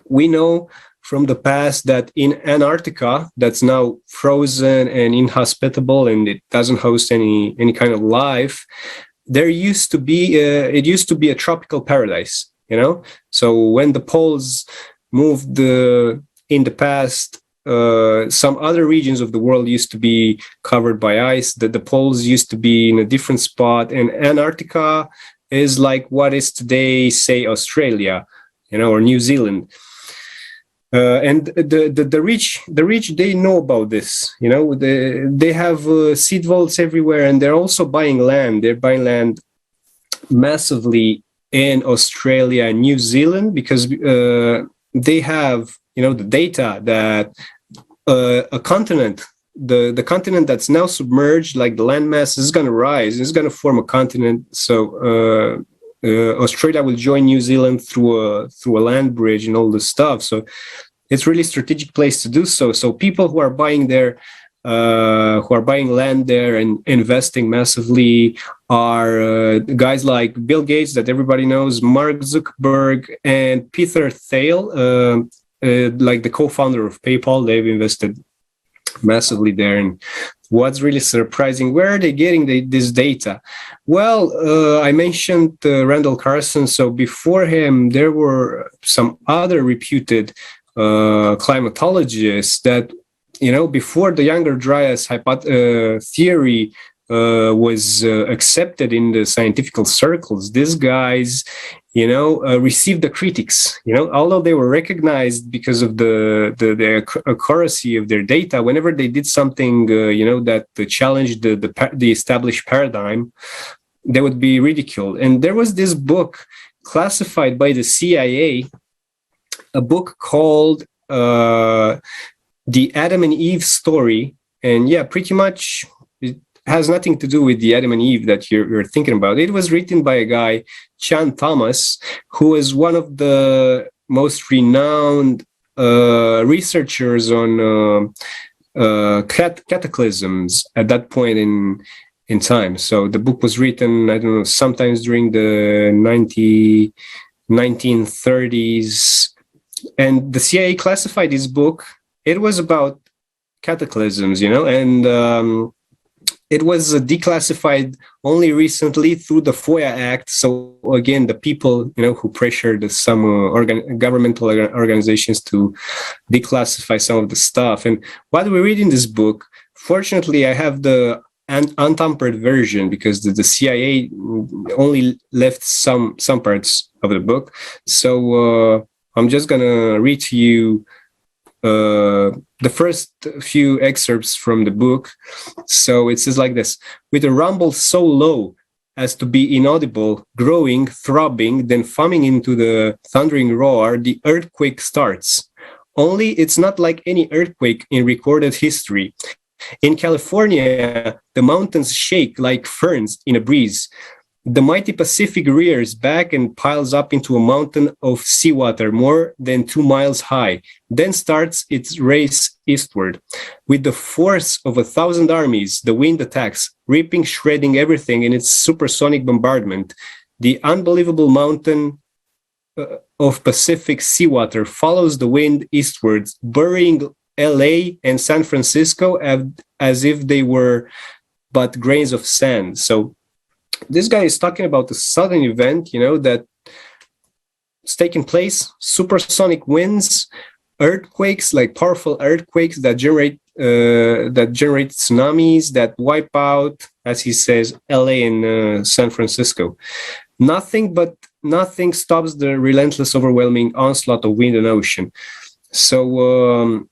we know from the past that in Antarctica, that's now frozen and inhospitable, and it doesn't host any kind of life. There used to be it used to be a tropical paradise. So when the poles moved in the past, some other regions of the world used to be covered by ice. The poles used to be in a different spot, and Antarctica is like what is today, say, Australia, or New Zealand. And the rich, they know about this. They have seed vaults everywhere, and they're also buying land. They're buying land massively in Australia and New Zealand because they have, the data that a continent the continent that's now submerged, like the landmass, is going to rise. It's going to form a continent. So Australia will join New Zealand through a land bridge and all this stuff. So it's really a strategic place to do so. So people who are buying there, who are buying land there and investing massively are guys like Bill Gates, that everybody knows, Mark Zuckerberg, and Peter Thiel, like the co-founder of PayPal. They've invested massively there. And what's really surprising, where are they getting this data? Well, I mentioned Randall Carlson. So before him, there were some other reputed climatologists that, before the Younger Dryas theory was accepted in the scientific circles, these guys, received the critics. Although they were recognized because of the accuracy of their data, whenever they did something, that challenged the established paradigm, they would be ridiculed. And there was this book classified by the CIA, a book called The Adam and Eve Story. And yeah, pretty much it has nothing to do with the Adam and Eve that you're thinking about. It was written by a guy, Chan Thomas, who is one of the most renowned researchers on cataclysms at that point in time. So the book was written, I don't know, sometimes during the 1930s. And the CIA classified this book. It was about cataclysms, and it was declassified only recently through the FOIA Act. So again, the people, who pressured some governmental organizations to declassify some of the stuff. And what we read in this book, fortunately, I have the untampered version because the CIA only left some parts of the book. So I'm just gonna read to you the first few excerpts from the book. So it says like this: with a rumble so low as to be inaudible, growing, throbbing, then foaming into the thundering roar, the earthquake starts. Only it's not like any earthquake in recorded history. In California, the mountains shake like ferns in a breeze. The mighty Pacific rears back and piles up into a mountain of seawater more than 2 miles high, then starts its race eastward. With the force of 1,000 armies, the wind attacks, ripping, shredding everything in its supersonic bombardment. The unbelievable mountain of Pacific seawater follows the wind eastwards, burying LA and San Francisco as if they were but grains of sand. So this guy is talking about a sudden event, that's taking place, supersonic winds, earthquakes, like powerful earthquakes that generate tsunamis that wipe out, as he says, LA and San Francisco. Nothing stops the relentless, overwhelming onslaught of wind and ocean. So,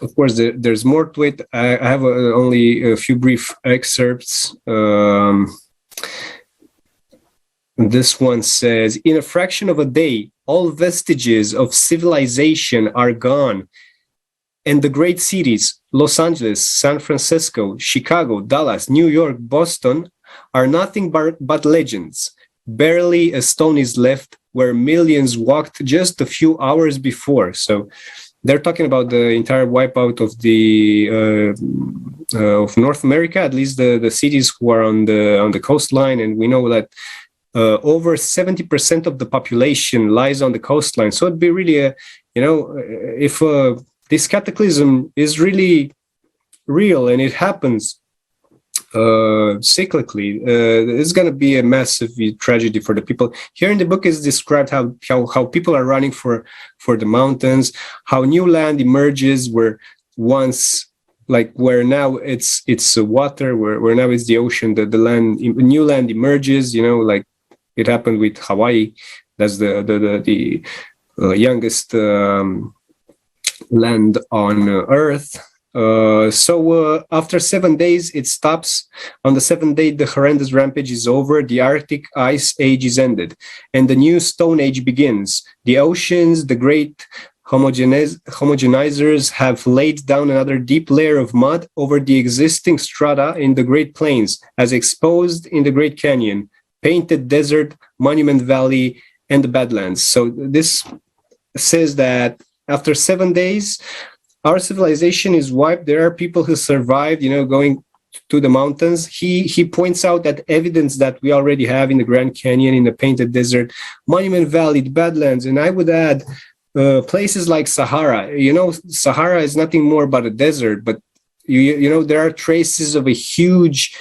of course, there's more to it. I have only a few brief excerpts. This one says, in a fraction of a day, all vestiges of civilization are gone. And the great cities, Los Angeles, San Francisco, Chicago, Dallas, New York, Boston, are nothing but legends. Barely a stone is left where millions walked just a few hours before. So they're talking about the entire wipeout of of North America, at least the cities who are on the coastline. And we know that over 70% of the population lies on the coastline. So it'd be really if this cataclysm is really real and it happens cyclically, it's going to be a massive tragedy for the people. Here in the book is described how people are running for the mountains, how new land emerges where once, like where now it's water, where now it's the ocean, new land emerges, like it happened with Hawaii. That's the youngest land on Earth. So after 7 days, it stops. On the 7th day, the horrendous rampage is over. The Arctic Ice Age is ended, and the new Stone Age begins. The oceans, the great homogenizers have laid down another deep layer of mud over the existing strata in the Great Plains, as exposed in the Great Canyon, Painted Desert, Monument Valley, and the Badlands. So this says that after 7 days, our civilization is wiped. There are people who survived, going to the mountains. He points out that evidence that we already have in the Grand Canyon, in the Painted Desert, Monument Valley, the Badlands, and I would add places like Sahara. Sahara is nothing more but a desert, but there are traces of a huge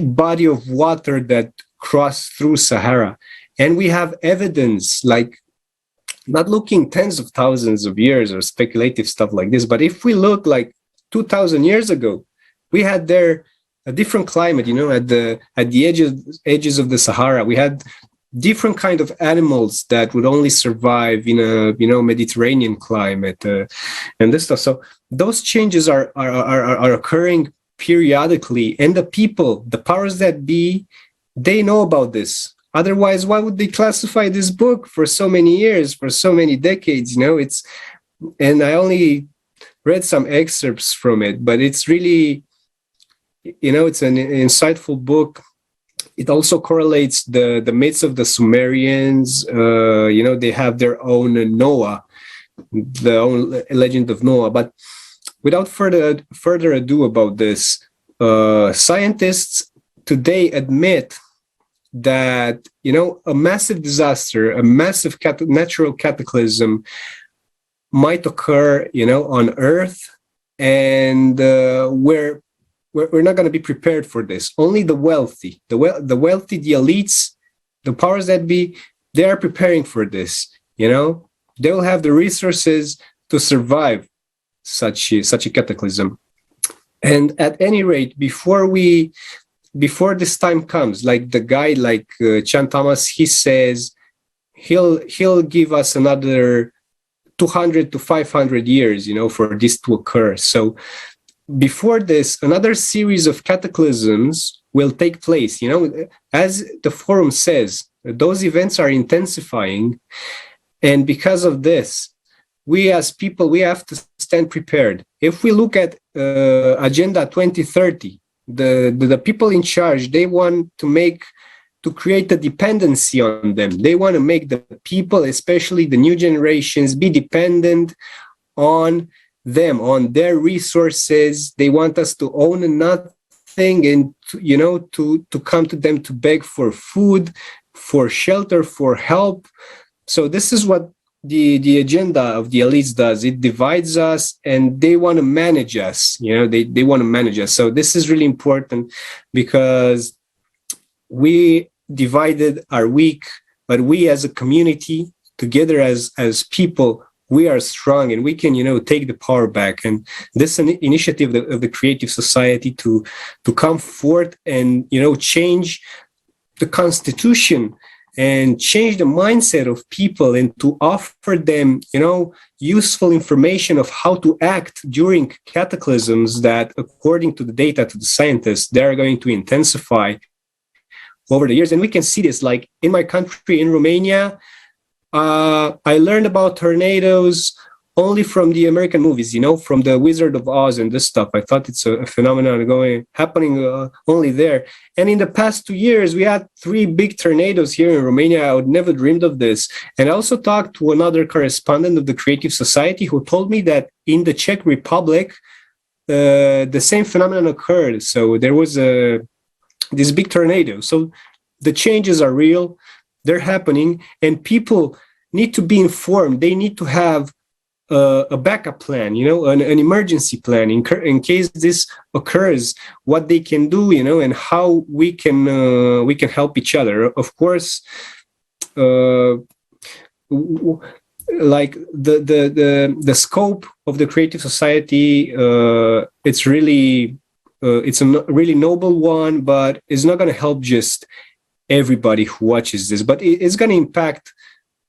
body of water that crossed through Sahara, and we have evidence, like, not looking tens of thousands of years or speculative stuff like this, but if we look like 2,000 years ago, we had there a different climate, at the edges of the Sahara. We had different kind of animals that would only survive in a Mediterranean climate and this stuff. So those changes are occurring periodically, and the people, the powers that be, they know about this. Otherwise, why would they classify this book for so many years, for so many decades? And I only read some excerpts from it, but it's really, it's an insightful book. It also correlates the myths of the Sumerians. They have their own Noah, the own legend of Noah. But without further ado about this, scientists today admit that a massive disaster, a massive natural cataclysm might occur on Earth, and we're not going to be prepared for this. Only the wealthy, the wealthy, the elites, the powers that be, they are preparing for this. They will have the resources to survive such a cataclysm. And at any rate, before this time comes, like the guy, like Chan Thomas, he says he'll give us another 200 to 500 years, for this to occur. So before this, another series of cataclysms will take place. As the forum says, those events are intensifying, and because of this, we as people, we have to stand prepared. If we look at Agenda 2030, the people in charge, they want to create a dependency on them. They want to make the people, especially the new generations, be dependent on them, on their resources. They want us to own nothing, and to come to them to beg for food, for shelter, for help. So this is what the agenda of the elites does. It divides us, and they want to manage us. They want to manage us. So this is really important, because we divided are weak, but we as a community, together as people, we are strong, and we can take the power back. And this initiative of the creative society to come forth and change the constitution and change the mindset of people, and to offer them useful information of how to act during cataclysms that, according to the data, to the scientists, they are going to intensify over the years. And we can see this, like in my country, in Romania, I learned about tornadoes only from the American movies, from the Wizard of Oz and this stuff. I thought it's a phenomenon happening only there. And in the past 2 years, we had 3 big tornadoes here in Romania. I would never dreamed of this. And I also talked to another correspondent of the Creative Society who told me that in the Czech Republic, the same phenomenon occurred. So there was this big tornado. So the changes are real, they're happening, and people need to be informed. They need to have a backup plan, an emergency plan in case this occurs, what they can do, and how we can help each other. Of course, like the scope of the Creative Society, it's really it's a really noble one, but it's not going to help just everybody who watches this, but it's going to impact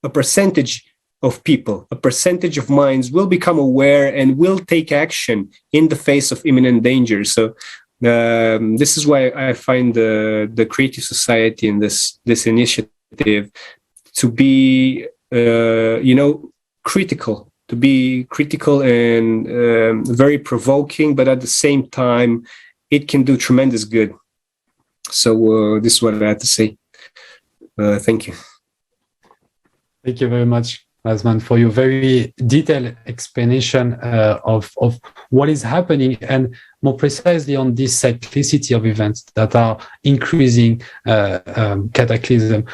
a percentage of people. A percentage of minds will become aware and will take action in the face of imminent danger. So this is why I find the Creative Society and this initiative to be critical, and very provoking, but at the same time, it can do tremendous good. So this is what I had to say. Thank you. Thank you very much, Razman, for your very detailed explanation of what is happening, and more precisely on this cyclicity of events that are increasing cataclysm.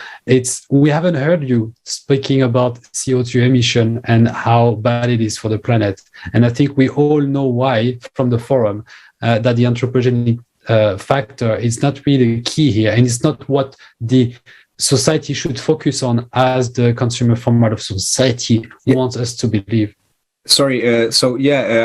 We haven't heard you speaking about CO2 emission and how bad it is for the planet. And I think we all know why from the forum, that the anthropogenic factor is not really key here, and it's not what the society should focus on as the consumer format of society wants us to believe. Sorry,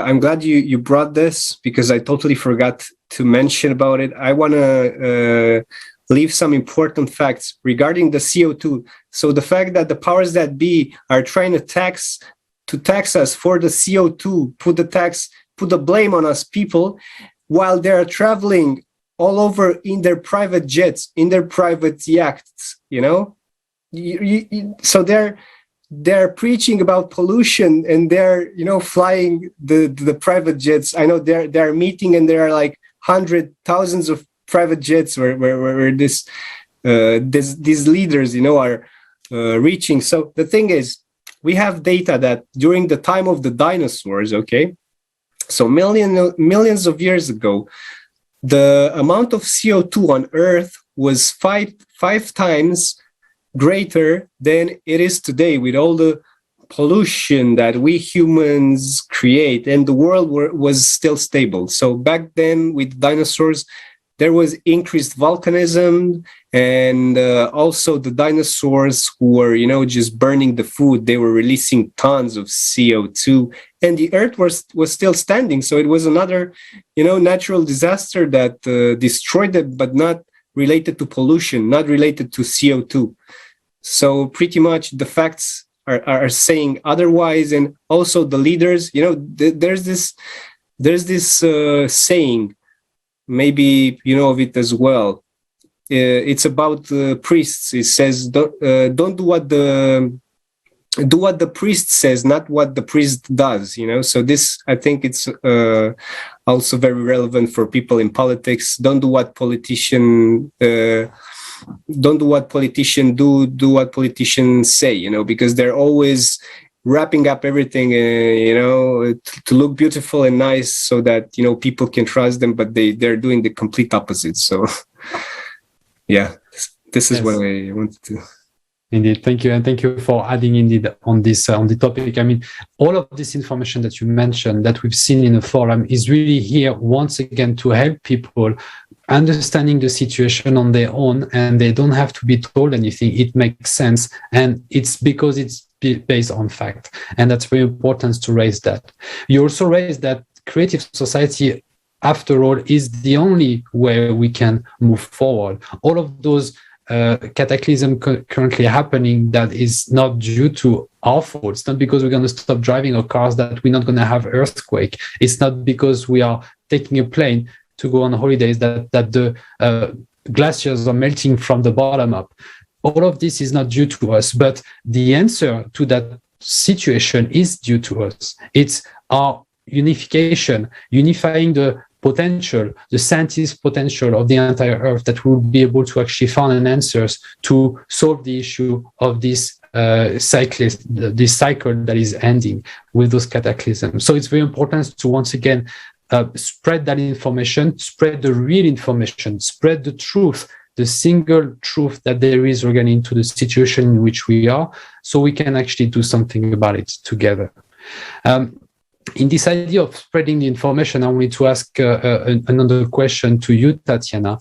I'm glad you brought this, because I totally forgot to mention about it. I want to leave some important facts regarding the CO2. So the fact that the powers that be are trying to tax us for the CO2, put the blame on us people, while they are traveling all over in their private jets, in their private yachts, so they're preaching about pollution, and they're flying the private jets. I know they're meeting, and there are like thousands of private jets where these leaders are reaching. So the thing is, we have data that during the time of the dinosaurs, so millions of years ago, the amount of CO2 on Earth was five times greater than it is today, with all the pollution that we humans create, and the world was still stable. So back then, with dinosaurs, there was increased volcanism, and also the dinosaurs who were just burning the food, they were releasing tons of CO2, and the Earth was still standing. So it was another natural disaster that destroyed it, but not related to pollution, not related to CO2. So pretty much the facts are saying otherwise. And also the leaders, there's this saying, maybe you know of it as well. It's about priests. It says, don't do what the priest says, not what the priest does. So this, I think it's also very relevant for people in politics. Don't do what politicians do. Do what politicians say. Because they're always wrapping up everything, to look beautiful and nice, so that people can trust them. But they're doing the complete opposite. So, yeah, this is what I wanted to. Indeed, thank you, and thank you for adding indeed on this on the topic. I mean, all of this information that you mentioned that we've seen in the forum is really here once again to help people understanding the situation on their own, and they don't have to be told anything. It makes sense, and it's because it's based on fact, and that's very important to raise that. You also raised that creative society, after all, is the only way we can move forward. All of those cataclysm currently happening, that is not due to our fault. It's not because we're going to stop driving our cars that we're not going to have earthquake. It's not because we are taking a plane to go on holidays that the glaciers are melting from the bottom up. All of this is not due to us, but the answer to that situation is due to us. It's our unification, unifying the potential, the scientist potential of the entire Earth, that will be able to actually find answers to solve the issue of this cycle that is ending with those cataclysms. So it's very important to once again spread that information, spread the real information, spread the truth, the single truth that there is regarding to the situation in which we are, so we can actually do something about it together. In this idea of spreading the information, I want to ask another question to you, Tatyana.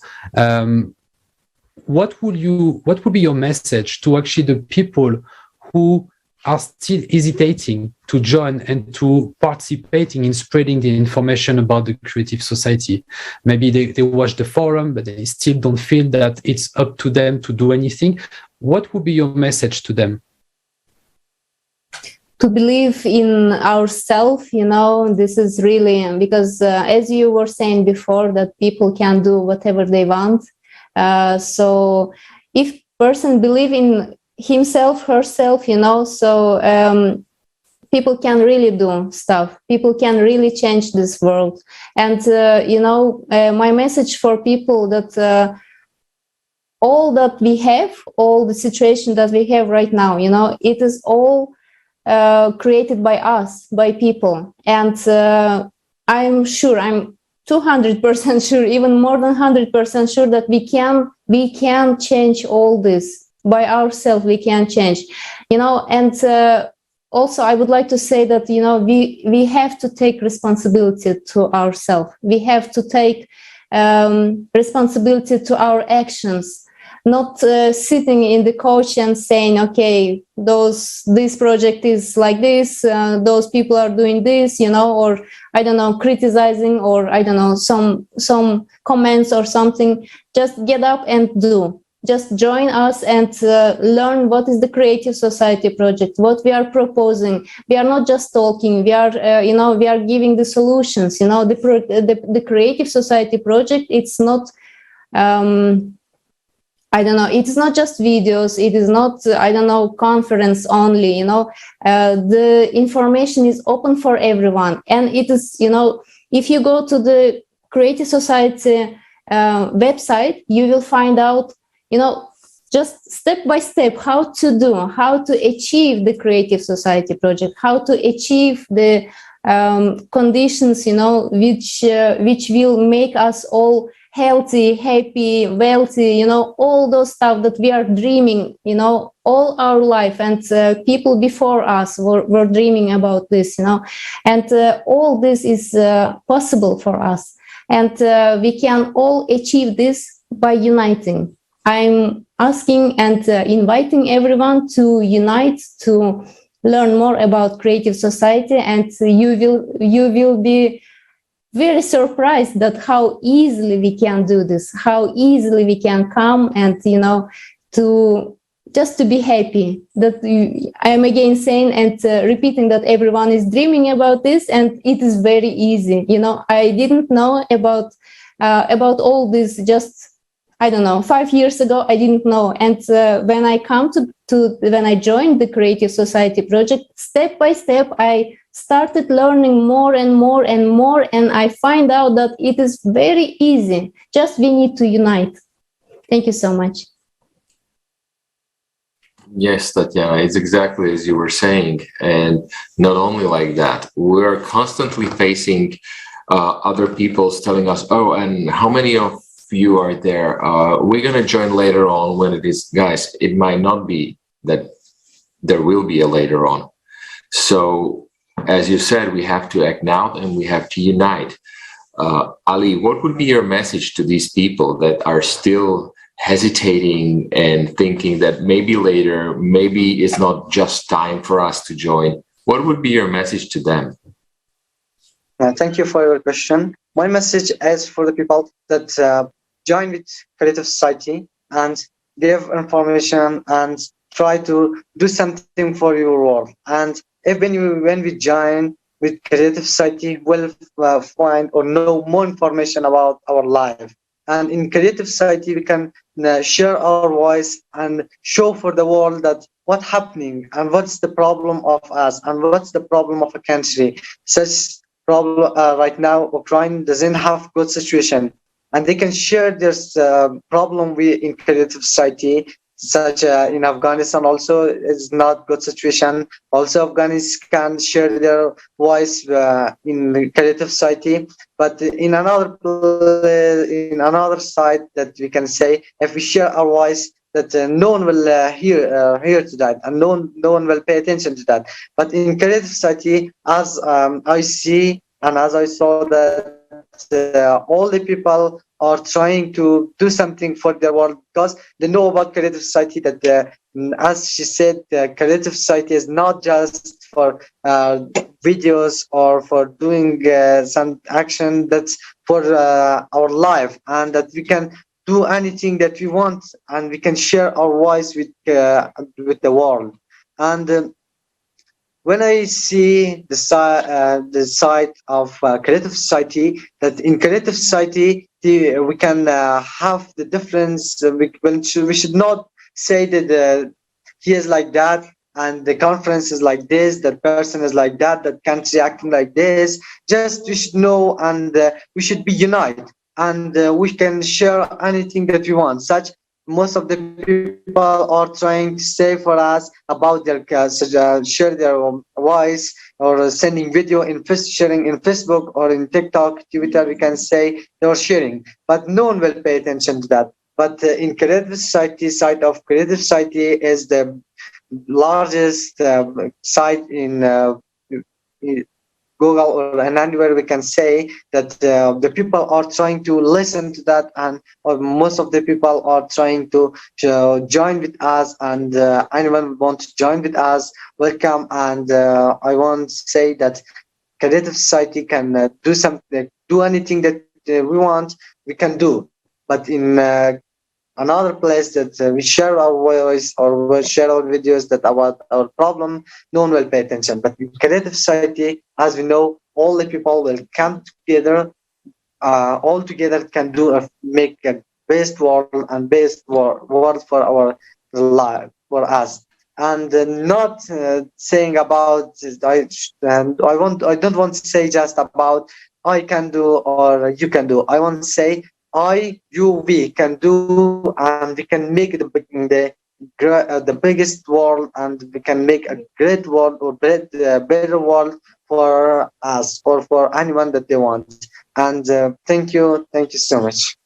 What would be your message to actually the people who are still hesitating to join and to participating in spreading the information about the creative society? Maybe they watch the forum, but they still don't feel that it's up to them to do anything. What would be your message to them? To believe in ourselves, this is really, because as you were saying before, that people can do whatever they want. So if person believe in himself, herself, so people can really do stuff. People can really change this world. And, my message for people that all that we have, all the situation that we have right now, it is all created by us, by people. And I'm 200% sure, even more than 100% sure that we can change all this by ourselves. We can change, and also I would like to say that, we have to take responsibility to ourselves. We have to take responsibility to our actions, not sitting in the couch and saying, okay, this project is like this, those people are doing this, or I don't know, criticizing, or I don't know, some comments or something. Just get up and do. Just join us and learn what is the Creative Society project, what we are proposing. We are not just talking. We are, we are giving the solutions. The Creative Society project. It's not. I don't know, it's not just videos, it is not, conference only, the information is open for everyone. And it is, if you go to the Creative Society website, you will find out, just step by step how to achieve the Creative Society project, how to achieve the conditions, which will make us all healthy, happy, wealthy, all those stuff that we are dreaming, all our life. And people before us were dreaming about this, and all this is possible for us. And we can all achieve this by uniting. I'm asking and inviting everyone to unite, to learn more about Creative Society, and you will be very surprised that how easily we can do this, how easily we can come and, to be happy. That I am again saying and repeating that everyone is dreaming about this, and it is very easy. I didn't know about all this just, 5 years ago. I didn't know. And when I when I joined the Creative Society project, step by step, I started learning more and more and more, and I find out that it is very easy. Just we need to unite. Thank you so much. Yes, Tatyana, it's exactly as you were saying. And not only like that, we're constantly facing other people's telling us, oh, and how many of you are there? We're going to join later on when it is. Guys, it might not be that there will be a later on. So, as you said, we have to act now and we have to unite. Ali, what would be your message to these people that are still hesitating and thinking that maybe later, maybe it's not just time for us to join? What would be your message to them? Thank you for your question. My message is for the people that join with Creative Society and give information and try to do something for your world. And when we join with Creative Society, we'll find or know more information about our life. And in Creative Society, we can share our voice and show for the world that what's happening and what's the problem of us and what's the problem of a country. Such problem right now, Ukraine doesn't have good situation, and they can share this problem in Creative Society. Such in Afghanistan also is not good situation. Also, Afghanistan can share their voice in the Creative Society. But in another side that we can say, if we share our voice, that no one will hear to that, and no one will pay attention to that. But in Creative Society, as I see and as I saw that all the people are trying to do something for their world because they know about Creative Society, that as she said, Creative Society is not just for videos or for doing some action, that's for our life, and that we can do anything that we want and we can share our voice with the world. And when I see the side of Creative Society, that in Creative Society we can have the difference. We should not say that he is like that and the conference is like this, that person is like that, that country acting like this. Just we should know, and we should be united, and we can share anything that we want. Such most of the people are trying to say for us about their share their voice, or sending video sharing in Facebook or in TikTok, Twitter. We can say they're sharing, but no one will pay attention to that. But in creative society, site of creative society is the largest site in Google or anywhere. We can say that the people are trying to listen to that, and most of the people are trying to join with us, and anyone want to join with us, welcome. And I want to say that creative society can do anything that we want, we can do. But in another place that we share our voice or we share our videos that about our problem, no one will pay attention. But in creative society, as we know, all the people will come together, all together can do make a best world and best world for our life, for us. And not saying about I don't want to say just about I can do or you can do. I want to say we can do, and we can make the biggest world, and we can make a great world or better world for us or for anyone that they want. And thank you so much.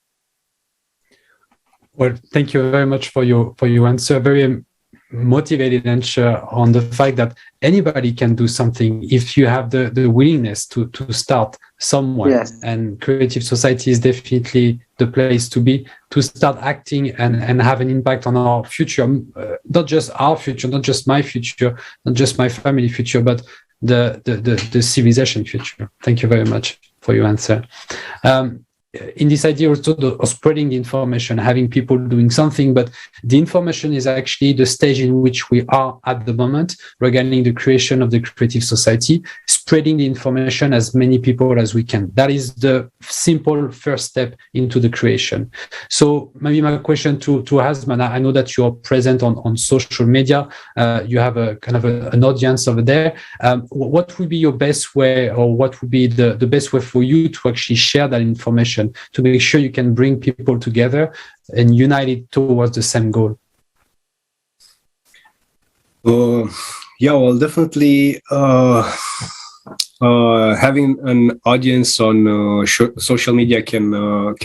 Well, thank you very much for your answer. Very motivated answer on the fact that anybody can do something if you have the willingness to start somewhere. Yes. And creative society is definitely the place to be, to start acting and have an impact on our future, not just our future, not just my future, not just my family future, but the civilization future. Thank you very much for your answer. In this idea also of spreading the information, having people doing something, but the information is actually the stage in which we are at the moment regarding the creation of the creative society, spreading the information as many people as we can. That is the simple first step into the creation. So maybe my question to Hazman, I know that you're present on social media, you have a kind of an audience over there. What would be your best way, or what would be the best way for you to actually share that information, to make sure you can bring people together and united towards the same goal? Yeah, well, definitely having an audience on social media can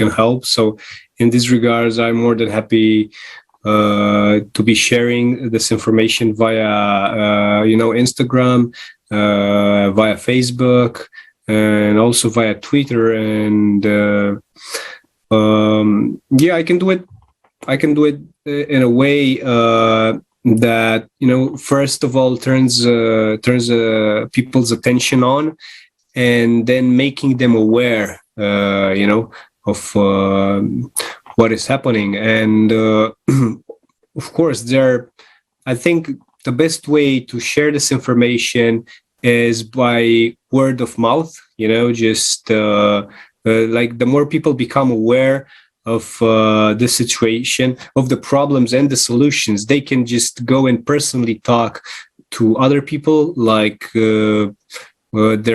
help. So in this regards, I'm more than happy to be sharing this information via Instagram, via Facebook, and also via Twitter. And I can do it in a way that, first of all turns people's attention on, and then making them aware of what is happening. And of course, I think the best way to share this information is by word of mouth. Just like the more people become aware of the situation, of the problems and the solutions, they can just go and personally talk to other people, like their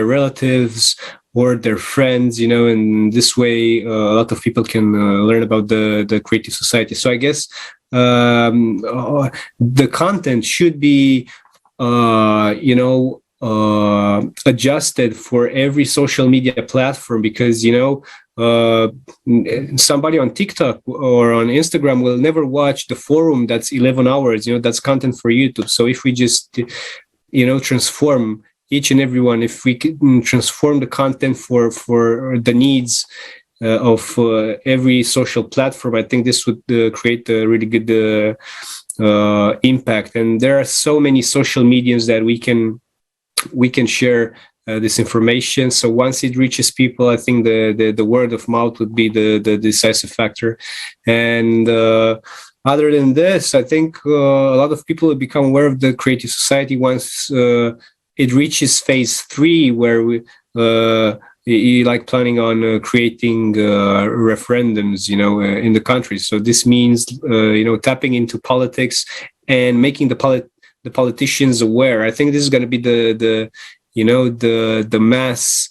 relatives or their friends, and this way a lot of people can learn about the creative society. So I guess the content should be adjusted for every social media platform, because somebody on TikTok or on Instagram will never watch the forum that's 11 hours. That's content for YouTube. So if we just transform each and every one, if we can transform the content for the needs of every social platform, I think this would create a really good impact. And there are so many social mediums that we can share this information. So once it reaches people, I think the word of mouth would be the decisive factor. And other than this, I think a lot of people have become aware of the creative society once it reaches phase 3, where we planning on creating referendums, in the country. So this means tapping into politics and making the the politicians aware. I think this is going to be the mass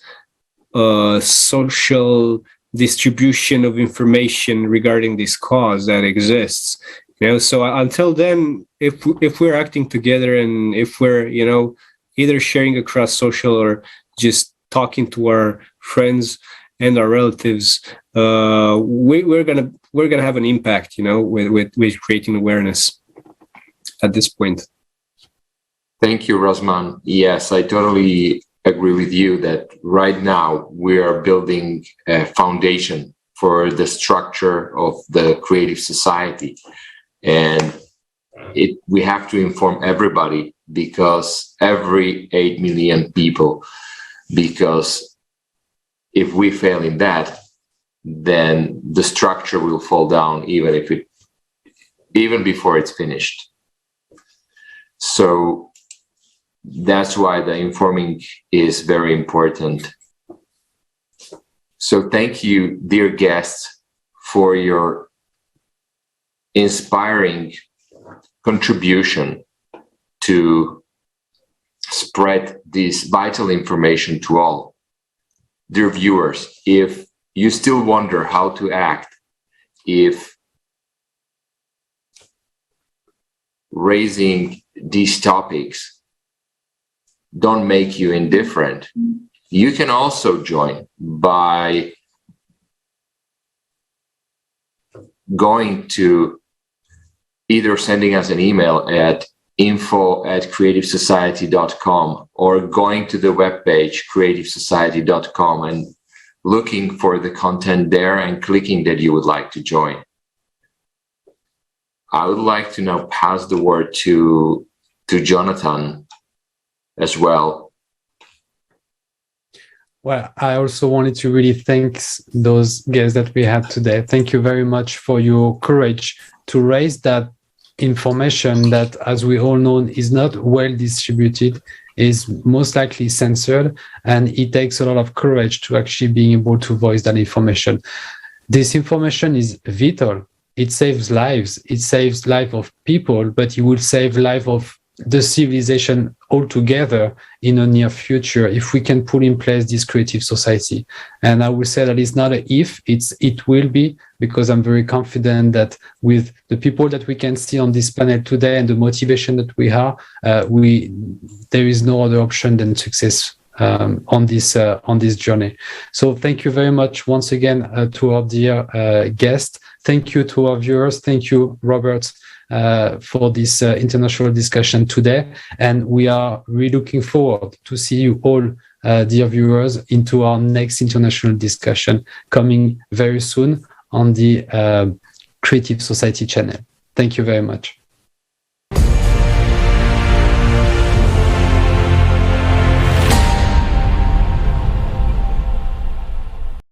social distribution of information regarding this cause that exists. So until then, if we're acting together, and if we're either sharing across social or just talking to our friends and our relatives, we're gonna have an impact, with creating awareness at this point. Thank you, Rosman. Yes, I totally agree with you that right now we are building a foundation for the structure of the creative society, and we have to inform everybody, because every 8 million people, because if we fail in that, then the structure will fall down even before it's finished. So that's why the informing is very important. So thank you, dear guests, for your inspiring contribution to spread this vital information to all. Dear viewers, if you still wonder how to act, if raising these topics don't make you indifferent, you can also join by going to either sending us an email at info@creativesociety.com or going to the webpage creativesociety.com and looking for the content there and clicking that you would like to join. I would like to now pass the word to Jonathan as well. Well, I also wanted to really thank those guests that we had today. Thank you very much for your courage to raise that information that, as we all know, is not well distributed, is most likely censored, and it takes a lot of courage to actually being able to voice that information. This information is vital. It saves lives. It saves life of people, but it will save life of the civilization altogether in the near future if we can put in place this creative society. And I will say that it's not an if, it will be, because I'm very confident that with the people that we can see on this panel today and the motivation that we have, there is no other option than success on this journey. So thank you very much once again to our dear guest. Thank you to our viewers. Thank you, Robert, for this international discussion today. And we are really looking forward to see you all, dear viewers, into our next international discussion coming very soon on the Creative Society channel. Thank you very much.